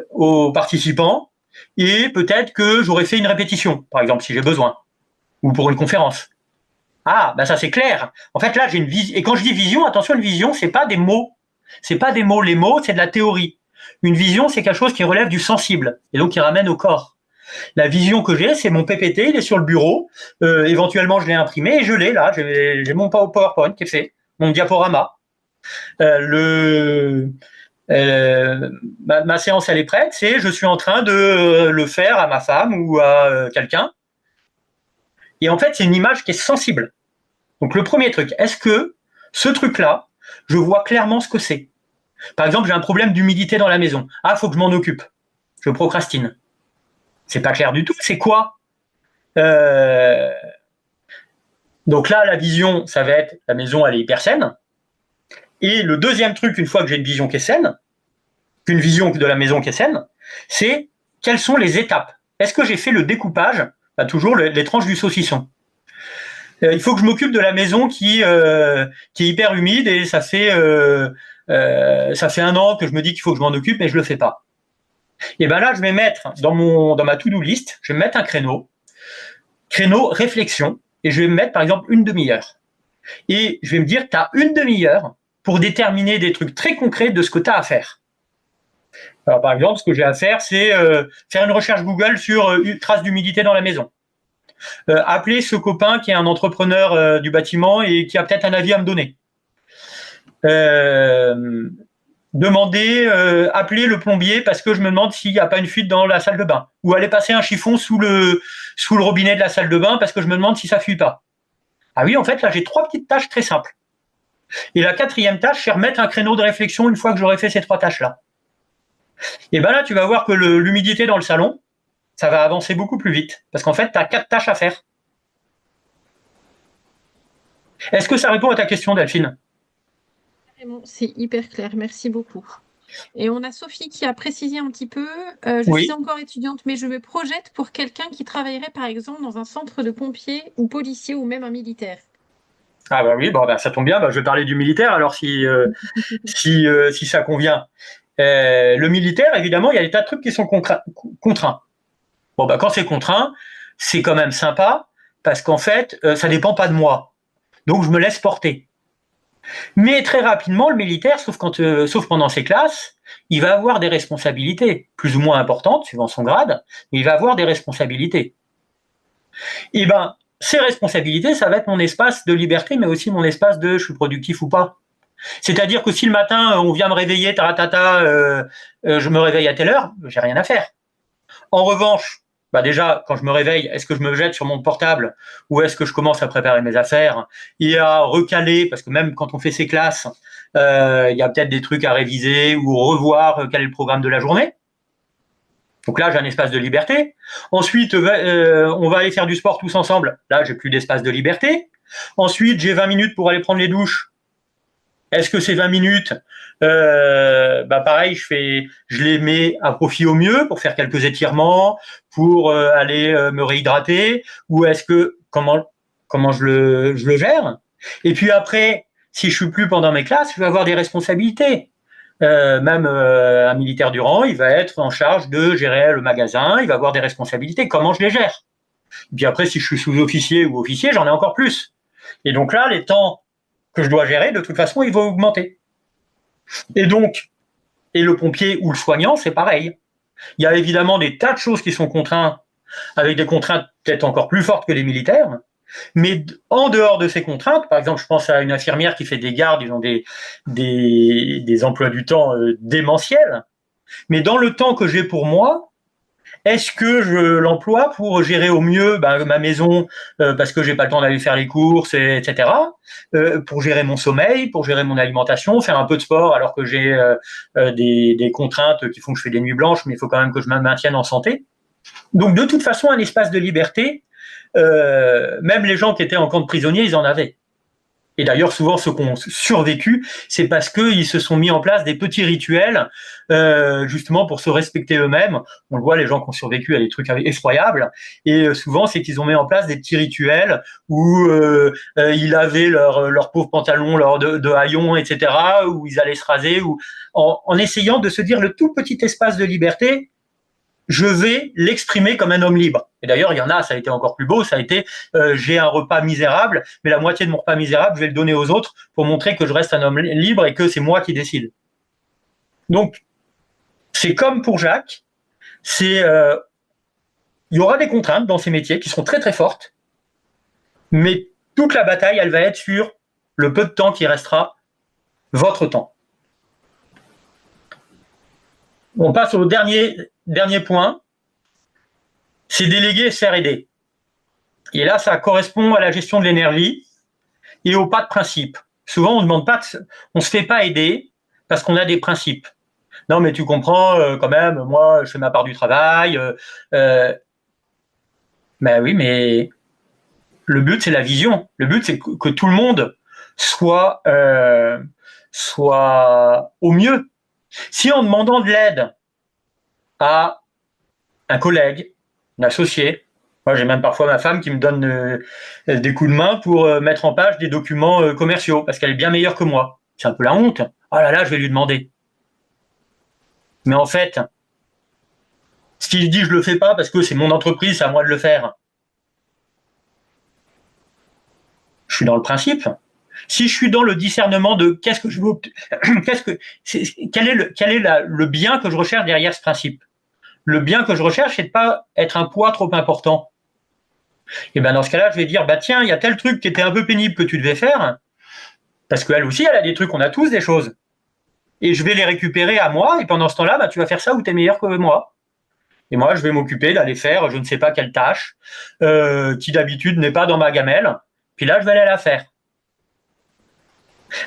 aux participants, et peut-être que j'aurais fait une répétition, par exemple, si j'ai besoin, ou pour une conférence. Ah, ben ça c'est clair. En fait, là, j'ai une vision. Et quand je dis vision, attention, une vision, c'est pas des mots. C'est pas des mots. Les mots, c'est de la théorie. Une vision, c'est quelque chose qui relève du sensible, et donc qui ramène au corps. La vision que j'ai, c'est mon PPT, il est sur le bureau. Éventuellement, je l'ai imprimé et je l'ai là. J'ai mon PowerPoint qui est fait, mon diaporama. Ma séance, elle est prête. C'est je suis en train de le faire à ma femme ou à quelqu'un. Et en fait, c'est une image qui est sensible. Donc, le premier truc, est-ce que ce truc-là, je vois clairement ce que c'est? Par exemple, j'ai un problème d'humidité dans la maison. Ah, faut que je m'en occupe. Je procrastine. C'est pas clair du tout. C'est quoi? Donc là, la vision, ça va être la maison, elle est hyper saine. Et le deuxième truc, une fois que j'ai une vision qui est saine, qu'une vision de la maison qui est saine, c'est quelles sont les étapes. Est-ce que j'ai fait le découpage? Toujours les tranches du saucisson. Il faut que je m'occupe de la maison qui est hyper humide et ça fait 1 an que je me dis qu'il faut que je m'en occupe, mais je le fais pas. Et ben là, je vais mettre dans ma to-do list, je vais mettre un créneau réflexion, et je vais me mettre par exemple une demi-heure. Et je vais me dire, tu as une demi-heure pour déterminer des trucs très concrets de ce que tu as à faire. Alors par exemple, ce que j'ai à faire, c'est faire une recherche Google sur une trace d'humidité dans la maison. Appeler ce copain qui est un entrepreneur du bâtiment et qui a peut-être un avis à me donner. Appeler le plombier parce que je me demande s'il n'y a pas une fuite dans la salle de bain. Ou aller passer un chiffon sous le robinet de la salle de bain parce que je me demande si ça fuit pas. Ah oui, en fait, là, j'ai 3 petites tâches très simples. Et la 4e tâche, c'est remettre un créneau de réflexion une fois que j'aurai fait ces 3 tâches-là. Et ben là, tu vas voir que l'humidité dans le salon, ça va avancer beaucoup plus vite. Parce qu'en fait, tu as 4 tâches à faire. Est-ce que ça répond à ta question, Delphine? C'est hyper clair, merci beaucoup. Et on a Sophie qui a précisé un petit peu, je Oui. suis encore étudiante, mais je me projette pour quelqu'un qui travaillerait par exemple dans un centre de pompiers ou policiers ou même un militaire. Ah bah oui, ça tombe bien, je vais parler du militaire alors si ça convient. Le militaire, évidemment, il y a des tas de trucs qui sont contraints. Quand c'est contraint, c'est quand même sympa parce qu'en fait, ça dépend pas de moi. Donc je me laisse porter. Mais très rapidement, le militaire, sauf pendant ses classes, il va avoir des responsabilités plus ou moins importantes, suivant son grade, mais il va avoir des responsabilités. Et ces responsabilités, ça va être mon espace de liberté, mais aussi mon espace de je suis productif ou pas. C'est-à-dire que si le matin, on vient me réveiller, je me réveille à telle heure, j'ai rien à faire. En revanche, déjà, quand je me réveille, est-ce que je me jette sur mon portable ou est-ce que je commence à préparer mes affaires et à recaler, parce que même quand on fait ses classes, il y a peut-être des trucs à réviser ou revoir quel est le programme de la journée. Donc là, j'ai un espace de liberté. Ensuite, on va aller faire du sport tous ensemble. Là, j'ai plus d'espace de liberté. Ensuite, j'ai 20 minutes pour aller prendre les douches. Est-ce que ces 20 minutes, pareil, je les mets à profit au mieux pour faire quelques étirements, pour aller me réhydrater, ou est-ce que comment je le gère? Et puis après, si je suis plus pendant mes classes, je vais avoir des responsabilités. Même un militaire du rang, il va être en charge de gérer le magasin, il va avoir des responsabilités. Comment je les gère? Et puis après, si je suis sous-officier ou officier, j'en ai encore plus. Et donc là, les temps que je dois gérer, de toute façon, ils vont augmenter. Et le pompier ou le soignant, c'est pareil. Il y a évidemment des tas de choses qui sont contraintes, avec des contraintes peut-être encore plus fortes que les militaires, mais en dehors de ces contraintes, par exemple, je pense à une infirmière qui fait des gardes, ils ont des emplois du temps démentiels, mais dans le temps que j'ai pour moi, est-ce que je l'emploie pour gérer au mieux ma maison parce que j'ai pas le temps d'aller faire les courses, etc. Pour gérer mon sommeil, pour gérer mon alimentation, faire un peu de sport alors que j'ai des contraintes qui font que je fais des nuits blanches, mais il faut quand même que je me maintienne en santé. Donc de toute façon, un espace de liberté, même les gens qui étaient en camp de prisonniers, ils en avaient. Et d'ailleurs, souvent, ceux qui ont survécu, c'est parce qu'ils se sont mis en place des petits rituels, justement pour se respecter eux-mêmes. On le voit, les gens qui ont survécu à des trucs effroyables. Et souvent, c'est qu'ils ont mis en place des petits rituels où ils lavaient leurs pauvres pantalons, de haillons, etc., où ils allaient se raser, ou en essayant de se dire le tout petit espace de liberté, je vais l'exprimer comme un homme libre. Et d'ailleurs, il y en a, ça a été encore plus beau, ça a été j'ai un repas misérable, mais la moitié de mon repas misérable, je vais le donner aux autres pour montrer que je reste un homme libre et que c'est moi qui décide. Donc, c'est comme pour Jacques, il y aura des contraintes dans ces métiers qui seront très très fortes, mais toute la bataille, elle va être sur le peu de temps qui restera, votre temps. On passe au dernier point, c'est déléguer et se faire aider. Et là, ça correspond à la gestion de l'énergie et au pas de principe. Souvent, on se fait pas aider parce qu'on a des principes. Non, mais tu comprends, quand même, moi, je fais ma part du travail. Ben oui, mais le but, c'est la vision. Le but, c'est que tout le monde soit au mieux. Si en demandant de l'aide à un collègue, un associé, moi j'ai même parfois ma femme qui me donne des coups de main pour mettre en page des documents commerciaux, parce qu'elle est bien meilleure que moi. C'est un peu la honte. Oh là là, je vais lui demander. Mais en fait, si je dis je le fais pas parce que c'est mon entreprise, c'est à moi de le faire, je suis dans le principe. Si je suis dans le discernement de qu'est-ce que je veux, quel est le bien que je recherche derrière ce principe. Le bien que je recherche, c'est de pas être un poids trop important. Et ben dans ce cas-là, je vais dire bah tiens, il y a tel truc qui était un peu pénible que tu devais faire, parce qu'elle aussi, elle a des trucs, on a tous des choses. Et je vais les récupérer à moi, et pendant ce temps-là, bah, tu vas faire ça où tu es meilleur que moi. Et moi, je vais m'occuper d'aller faire je ne sais pas quelle tâche, qui d'habitude n'est pas dans ma gamelle. Puis là, je vais aller la faire.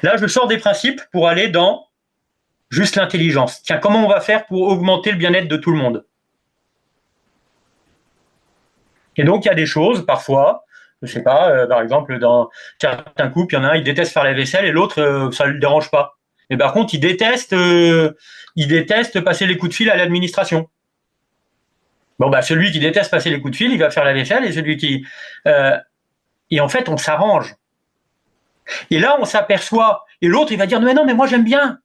Là, je sors des principes pour aller dans juste l'intelligence. Tiens, comment on va faire pour augmenter le bien-être de tout le monde? Et donc, il y a des choses, parfois, je ne sais pas, par exemple, dans certains couples, il y en a un, il déteste faire la vaisselle et l'autre, ça ne le dérange pas. Mais par contre, il déteste passer les coups de fil à l'administration. Bon, bah, celui qui déteste passer les coups de fil, il va faire la vaisselle, et celui qui... et en fait, on s'arrange. Et là, on s'aperçoit, et l'autre, il va dire, mais non, mais moi, j'aime bien.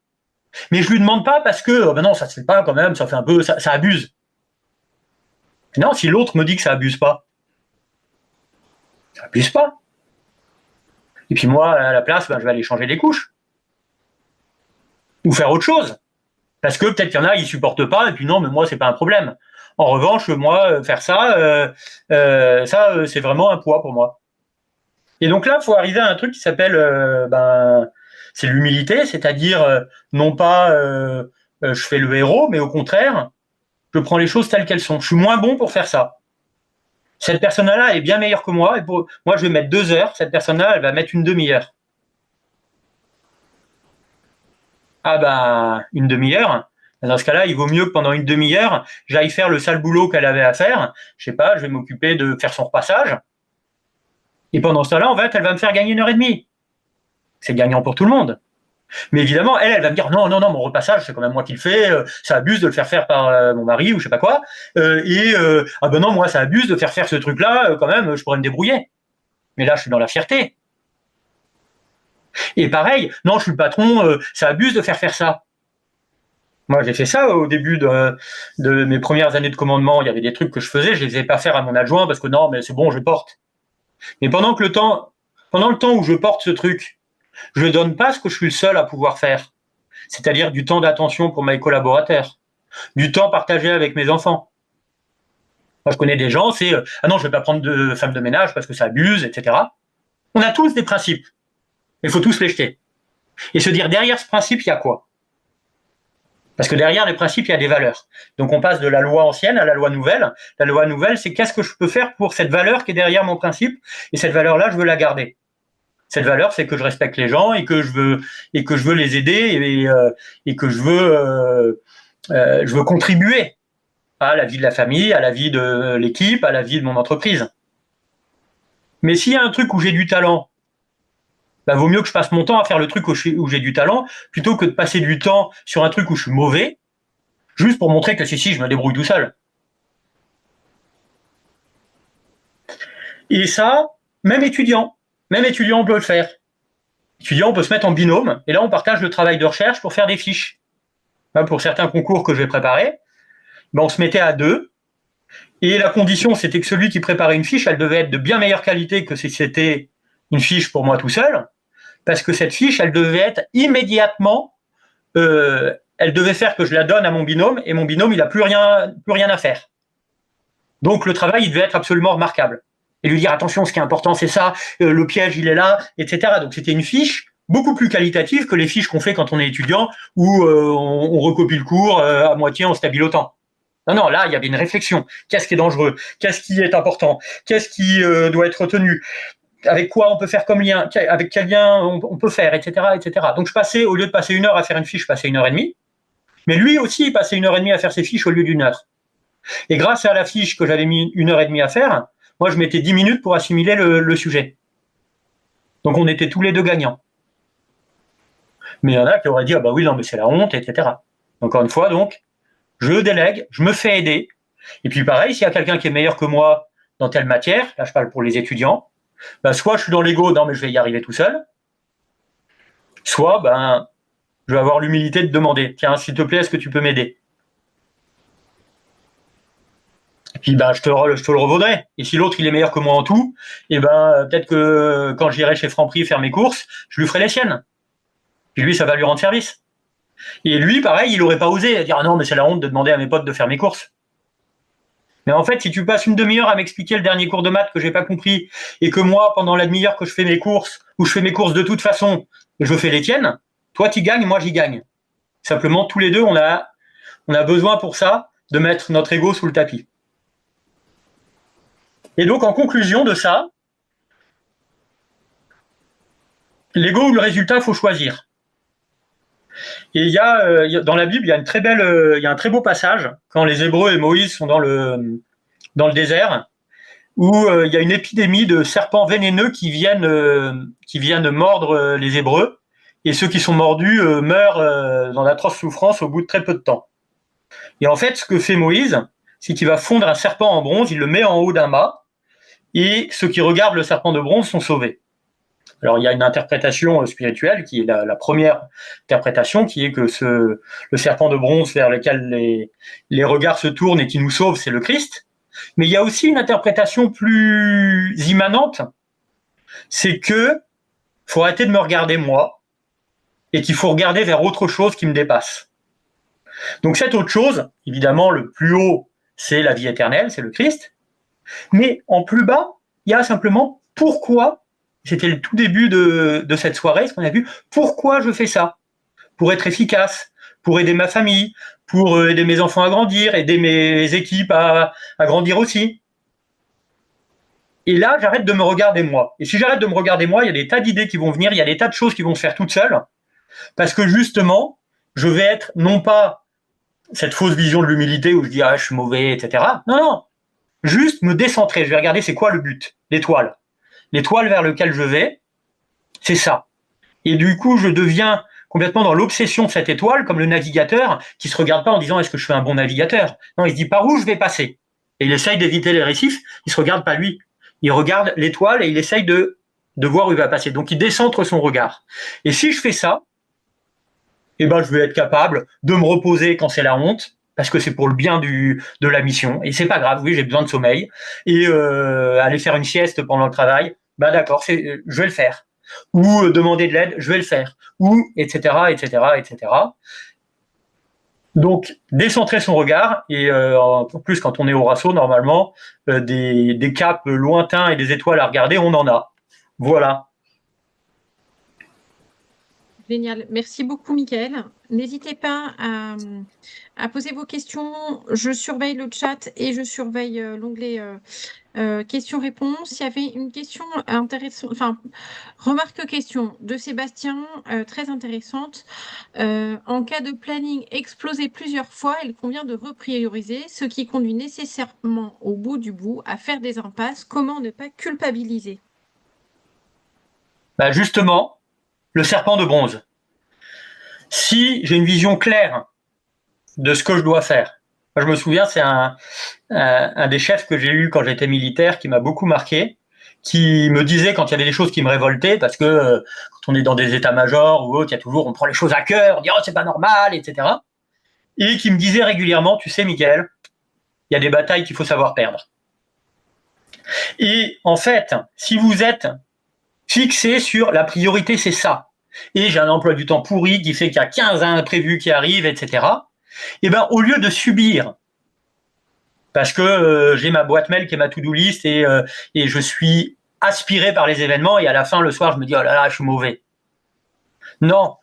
Mais je lui demande pas parce que, oh ben non, ça se fait pas quand même, ça fait un peu, ça abuse. Non, si l'autre me dit que ça abuse pas, ça abuse pas. Et puis moi, à la place, ben, je vais aller changer les couches. Ou faire autre chose. Parce que peut-être qu'il y en a, ils supportent pas, et puis non, mais moi, c'est pas un problème. En revanche, moi, faire ça, c'est vraiment un poids pour moi. Et donc là, il faut arriver à un truc qui s'appelle, c'est l'humilité, c'est-à-dire non pas je fais le héros, mais au contraire, je prends les choses telles qu'elles sont. Je suis moins bon pour faire ça. Cette personne-là, elle est bien meilleure que moi, et moi, je vais mettre 2 heures, cette personne-là, elle va mettre une demi-heure. Ah ben, une demi-heure. Dans ce cas-là, il vaut mieux que pendant une demi-heure, j'aille faire le sale boulot qu'elle avait à faire. Je sais pas, je vais m'occuper de faire son repassage. Et pendant ce temps-là, en fait, elle va me faire gagner 1h30. C'est gagnant pour tout le monde. Mais évidemment, elle va me dire non, mon repassage, c'est quand même moi qui le fais, ça abuse de le faire par mon mari ou je sais pas quoi. Ah ben non, moi, ça abuse de faire ce truc-là, quand même, je pourrais me débrouiller. Mais là, je suis dans la fierté. Et pareil, non, je suis le patron, ça abuse de faire ça. Moi, j'ai fait ça au début de mes premières années de commandement. Il y avait des trucs que je faisais, je les faisais pas faire à mon adjoint parce que non, mais c'est bon, je porte. Mais pendant le temps où je porte ce truc, je ne donne pas ce que je suis le seul à pouvoir faire. C'est-à-dire du temps d'attention pour mes collaborateurs, du temps partagé avec mes enfants. Moi, je connais des gens, c'est ah non, je ne vais pas prendre de femme de ménage parce que ça abuse, etc. On a tous des principes. Il faut tous les jeter. Et se dire derrière ce principe, il y a quoi? Parce que derrière les principes, il y a des valeurs. Donc on passe de la loi ancienne à la loi nouvelle. La loi nouvelle, c'est qu'est-ce que je peux faire pour cette valeur qui est derrière mon principe? Et cette valeur-là, je veux la garder. Cette valeur, c'est que je respecte les gens et que je veux les aider et que je veux contribuer à la vie de la famille, à la vie de l'équipe, à la vie de mon entreprise. Mais s'il y a un truc où j'ai du talent, bah, vaut mieux que je passe mon temps à faire le truc où j'ai du talent plutôt que de passer du temps sur un truc où je suis mauvais, juste pour montrer que si, je me débrouille tout seul. Et ça, même étudiant, on peut le faire. Étudiant, on peut se mettre en binôme, et là, on partage le travail de recherche pour faire des fiches. Pour certains concours que je vais préparer, on se mettait à deux. Et la condition, c'était que celui qui préparait une fiche, elle devait être de bien meilleure qualité que si c'était une fiche pour moi tout seul, parce que cette fiche, elle devait être immédiatement, elle devait faire que je la donne à mon binôme, et mon binôme, il n'a plus rien à faire. Donc le travail, il devait être absolument remarquable. Et lui dire, attention, ce qui est important, c'est ça, le piège, il est là, etc. Donc c'était une fiche beaucoup plus qualitative que les fiches qu'on fait quand on est étudiant, où on recopie le cours à moitié en stabilotant. Non, là, il y avait une réflexion. Qu'est-ce qui est dangereux? Qu'est-ce qui est important? Qu'est-ce qui doit être retenu? Avec quoi on peut faire comme lien? Avec quel lien on peut faire, etc., etc. Donc, je passais, au lieu de passer 1 heure à faire une fiche, je passais 1 heure et demie. Mais lui aussi, il passait 1 heure et demie à faire ses fiches au lieu d'1 heure. Et grâce à la fiche que j'avais mis 1 heure et demie à faire, moi, je mettais 10 minutes pour assimiler le sujet. Donc, on était tous les deux gagnants. Mais il y en a qui auraient dit, ah bah oui, non, mais c'est la honte, etc. Encore une fois, donc, je délègue, je me fais aider. Et puis pareil, s'il y a quelqu'un qui est meilleur que moi dans telle matière, là je parle pour les étudiants, soit je suis dans l'ego, non mais je vais y arriver tout seul, soit je vais avoir l'humilité de demander, tiens, s'il te plaît, est-ce que tu peux m'aider? Et puis je te le revaudrai. Et si l'autre il est meilleur que moi en tout, et peut-être que quand j'irai chez Franprix faire mes courses, je lui ferai les siennes. Puis lui, ça va lui rendre service. Et lui, pareil, il n'aurait pas osé dire, ah non, mais c'est la honte de demander à mes potes de faire mes courses. Mais en fait, si tu passes 1/2 heure à m'expliquer le dernier cours de maths que j'ai pas compris, et que moi, pendant la demi-heure que je fais mes courses, ou je fais mes courses de toute façon, et je fais les tiennes, toi tu gagnes, moi j'y gagne. Simplement, tous les deux, on a besoin pour ça de mettre notre ego sous le tapis. Et donc, en conclusion de ça, l'ego ou le résultat, il faut choisir. Et il y a dans la Bible, il y a un très beau passage quand les Hébreux et Moïse sont dans le désert, où il y a une épidémie de serpents vénéneux qui viennent mordre les Hébreux, et ceux qui sont mordus meurent dans d'atroces souffrances au bout de très peu de temps. Et en fait, ce que fait Moïse, c'est qu'il va fondre un serpent en bronze, il le met en haut d'un mât, et ceux qui regardent le serpent de bronze sont sauvés. Alors, il y a une interprétation spirituelle qui est la première interprétation, qui est que le serpent de bronze vers lequel les regards se tournent et qui nous sauve, c'est le Christ. Mais il y a aussi une interprétation plus immanente, c'est que faut arrêter de me regarder moi et qu'il faut regarder vers autre chose qui me dépasse. Donc cette autre chose, évidemment, le plus haut, c'est la vie éternelle, c'est le Christ. Mais en plus bas, il y a simplement pourquoi. C'était le tout début de cette soirée, ce qu'on a vu. Pourquoi je fais ça? Pour être efficace, pour aider ma famille, pour aider mes enfants à grandir, aider mes équipes à grandir aussi. Et là, j'arrête de me regarder moi. Et si j'arrête de me regarder moi, il y a des tas d'idées qui vont venir, il y a des tas de choses qui vont se faire toutes seules, parce que justement, je vais être non pas cette fausse vision de l'humilité où je dis « ah, je suis mauvais, etc. » Non, juste me décentrer. Je vais regarder c'est quoi le but, l'étoile. L'étoile vers laquelle je vais, c'est ça. Et du coup, je deviens complètement dans l'obsession de cette étoile, comme le navigateur qui se regarde pas en disant est-ce que je fais un bon navigateur? Non, il se dit par où je vais passer. Et il essaye d'éviter les récifs, il se regarde pas lui. Il regarde l'étoile et il essaye de voir où il va passer. Donc il décentre son regard. Et si je fais ça, je vais être capable de me reposer quand c'est la honte, parce que c'est pour le bien de la mission. Et c'est pas grave, oui, j'ai besoin de sommeil. Et aller faire une sieste pendant le travail, d'accord, je vais le faire. Ou demander de l'aide, je vais le faire. Ou, etc., etc., etc. Donc, décentrer son regard, et en plus, quand on est au Rasso, normalement, des caps lointains et des étoiles à regarder, on en a. Voilà. Génial. Merci beaucoup, Mickaël. N'hésitez pas à poser vos questions. Je surveille le chat et je surveille l'onglet questions-réponses. Il y avait une question intéressante, remarque-question de Sébastien, très intéressante. En cas de planning explosé plusieurs fois, il convient de reprioriser, ce qui conduit nécessairement au bout du bout à faire des impasses. Comment ne pas culpabiliser? Justement, le serpent de bronze. Si j'ai une vision claire de ce que je dois faire, moi, je me souviens, c'est un des chefs que j'ai eu quand j'étais militaire qui m'a beaucoup marqué, qui me disait quand il y avait des choses qui me révoltaient, parce que quand on est dans des états-majors ou autres, il y a toujours, on prend les choses à cœur, on dit oh c'est pas normal, etc. Et qui me disait régulièrement, tu sais Mickaël, il y a des batailles qu'il faut savoir perdre. Et en fait, si vous êtes fixé sur la priorité, c'est ça, et j'ai un emploi du temps pourri qui fait qu'il y a 15 imprévus qui arrivent, etc., et ben, au lieu de subir, parce que j'ai ma boîte mail qui est ma to-do list et je suis aspiré par les événements et à la fin, le soir, je me dis « Oh là là, je suis mauvais ». Non,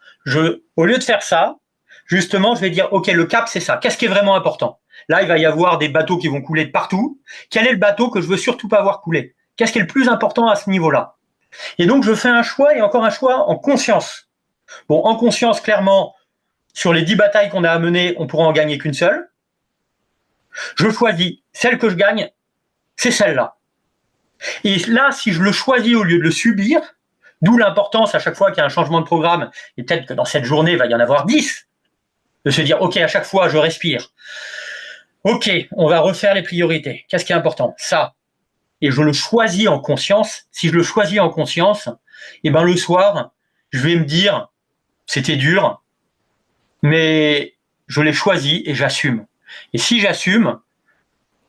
au lieu de faire ça, justement, je vais dire « Ok, le cap, c'est ça. Qu'est-ce qui est vraiment important ?» Là, il va y avoir des bateaux qui vont couler de partout. Quel est le bateau que je veux surtout pas voir couler? Qu'est-ce qui est le plus important à ce niveau-là? Et donc, je fais un choix et encore un choix en conscience. Bon, en conscience, clairement, sur les 10 batailles qu'on a à mener, on pourra en gagner qu'une seule. Je choisis celle que je gagne, c'est celle-là. Et là, si je le choisis au lieu de le subir, d'où l'importance à chaque fois qu'il y a un changement de programme, et peut-être que dans cette journée, il va y en avoir 10, de se dire, ok, à chaque fois, je respire. Ok, on va refaire les priorités. Qu'est-ce qui est important? Ça. Et je le choisis en conscience. Si je le choisis en conscience, et ben le soir, je vais me dire, c'était dur, mais je l'ai choisi et j'assume. Et si j'assume,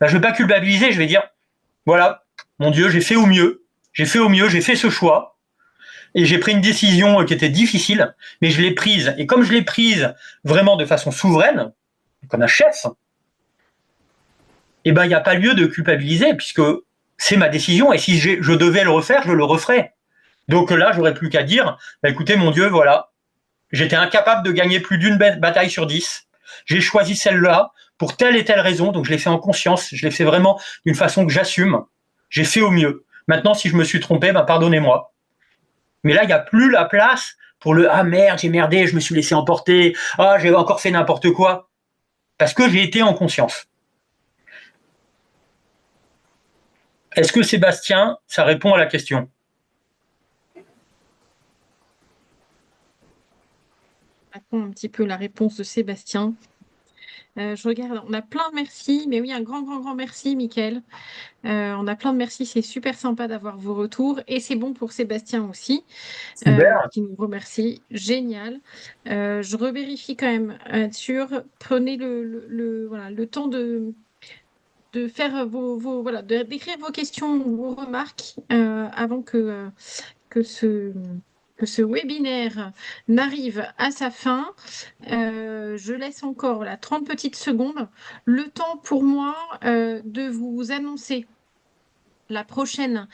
ben je ne vais pas culpabiliser, je vais dire, voilà, mon Dieu, j'ai fait au mieux, j'ai fait ce choix, et j'ai pris une décision qui était difficile, mais je l'ai prise. Et comme je l'ai prise vraiment de façon souveraine, comme un chef, eh ben, il n'y a pas lieu de culpabiliser, puisque c'est ma décision, et si je devais le refaire, je le referais. Donc là, j'aurais plus qu'à dire, bah, écoutez, mon Dieu, voilà, j'étais incapable de gagner plus d'une bataille sur 10. J'ai choisi celle-là pour telle et telle raison, donc je l'ai fait en conscience, je l'ai fait vraiment d'une façon que j'assume. J'ai fait au mieux. Maintenant, si je me suis trompé, ben pardonnez-moi. Mais là, il n'y a plus la place pour le « Ah merde, j'ai merdé, je me suis laissé emporter. Ah, j'ai encore fait n'importe quoi. » Parce que j'ai été en conscience. Est-ce que Sébastien, ça répond à la question? Attends un petit peu la réponse de Sébastien. Je regarde, on a plein de merci, mais oui, un grand, grand, grand merci, Mickaël. On a plein de merci, c'est super sympa d'avoir vos retours et c'est bon pour Sébastien aussi, qui nous remercie. Génial. Je revérifie quand même sur, prenez voilà, le temps de faire voilà, d'écrire vos questions ou vos remarques avant que ce webinaire n'arrive à sa fin. Je laisse encore voilà, 30 petites secondes. Le temps pour moi de vous annoncer la prochaine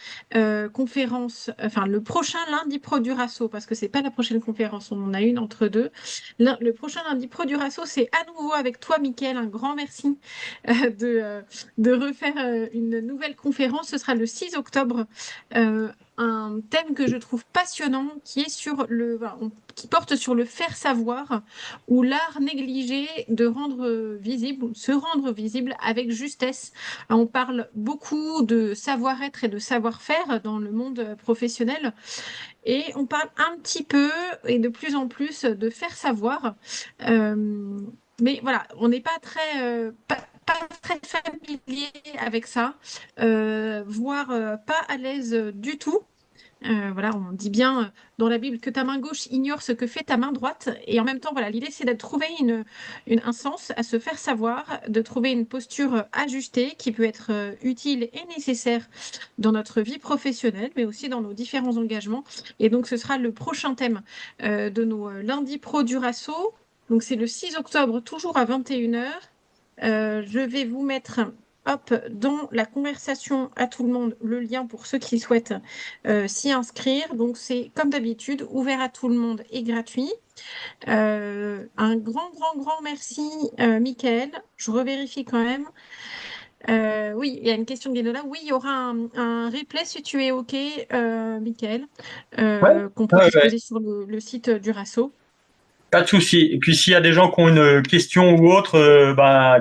conférence, enfin le prochain lundi pro du Rasso, parce que c'est pas la prochaine conférence, on en a une entre deux. Le prochain lundi pro du Rasso, c'est à nouveau avec toi, Mickaël. Un grand merci de refaire une nouvelle conférence. Ce sera le 6 octobre. Un thème que je trouve passionnant qui est qui porte sur le faire savoir ou l'art négligé de rendre visible, se rendre visible avec justesse. On parle beaucoup de savoir-être et de savoir-faire dans le monde professionnel et on parle un petit peu et de plus en plus de faire savoir. Mais voilà, on n'est pas pas très familier avec ça, voire pas à l'aise du tout. Voilà, on dit bien dans la Bible que ta main gauche ignore ce que fait ta main droite. Et en même temps, voilà, l'idée, c'est de trouver un sens à se faire savoir, de trouver une posture ajustée qui peut être utile et nécessaire dans notre vie professionnelle, mais aussi dans nos différents engagements. Et donc, ce sera le prochain thème de nos lundis pro du Rasso. Donc, c'est le 6 octobre, toujours à 21h. Je vais vous mettre dans la conversation à tout le monde le lien pour ceux qui souhaitent s'y inscrire. Donc, c'est comme d'habitude, ouvert à tout le monde et gratuit. Un grand, grand, grand merci, Mickaël. Je revérifie quand même. Oui, il y a une question de Guénola. Oui, il y aura un replay si tu es OK, Mickaël, qu'on peut disposer sur le site du Rasso. Pas de souci. Et puis s'il y a des gens qui ont une question ou autre,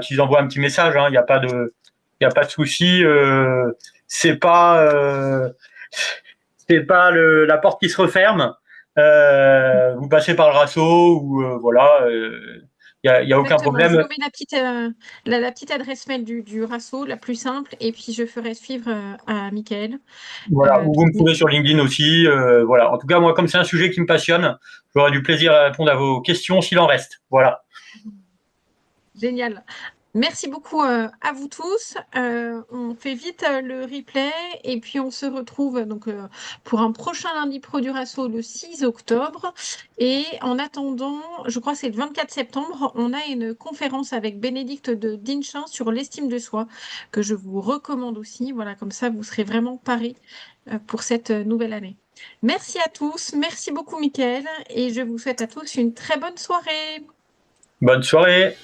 qu'ils envoient un petit message. Il n'y a pas de souci. C'est pas la porte qui se referme. Vous passez par le Rasso ou voilà. Il y a aucun problème. Je vous mets la petite adresse mail du Rasso, la plus simple, et puis je ferai suivre à Mickaël. Voilà, ou vous me trouvez sur LinkedIn aussi. Voilà. En tout cas, moi, comme c'est un sujet qui me passionne, j'aurai du plaisir à répondre à vos questions s'il en reste. Voilà. Génial. Merci beaucoup à vous tous. On fait vite le replay et puis on se retrouve donc pour un prochain lundi Pro Durasso le 6 octobre. Et en attendant, je crois que c'est le 24 septembre, on a une conférence avec Bénédicte de Dinchin sur l'estime de soi que je vous recommande aussi. Voilà, comme ça vous serez vraiment parés pour cette nouvelle année. Merci à tous, merci beaucoup Mickaël et je vous souhaite à tous une très bonne soirée. Bonne soirée!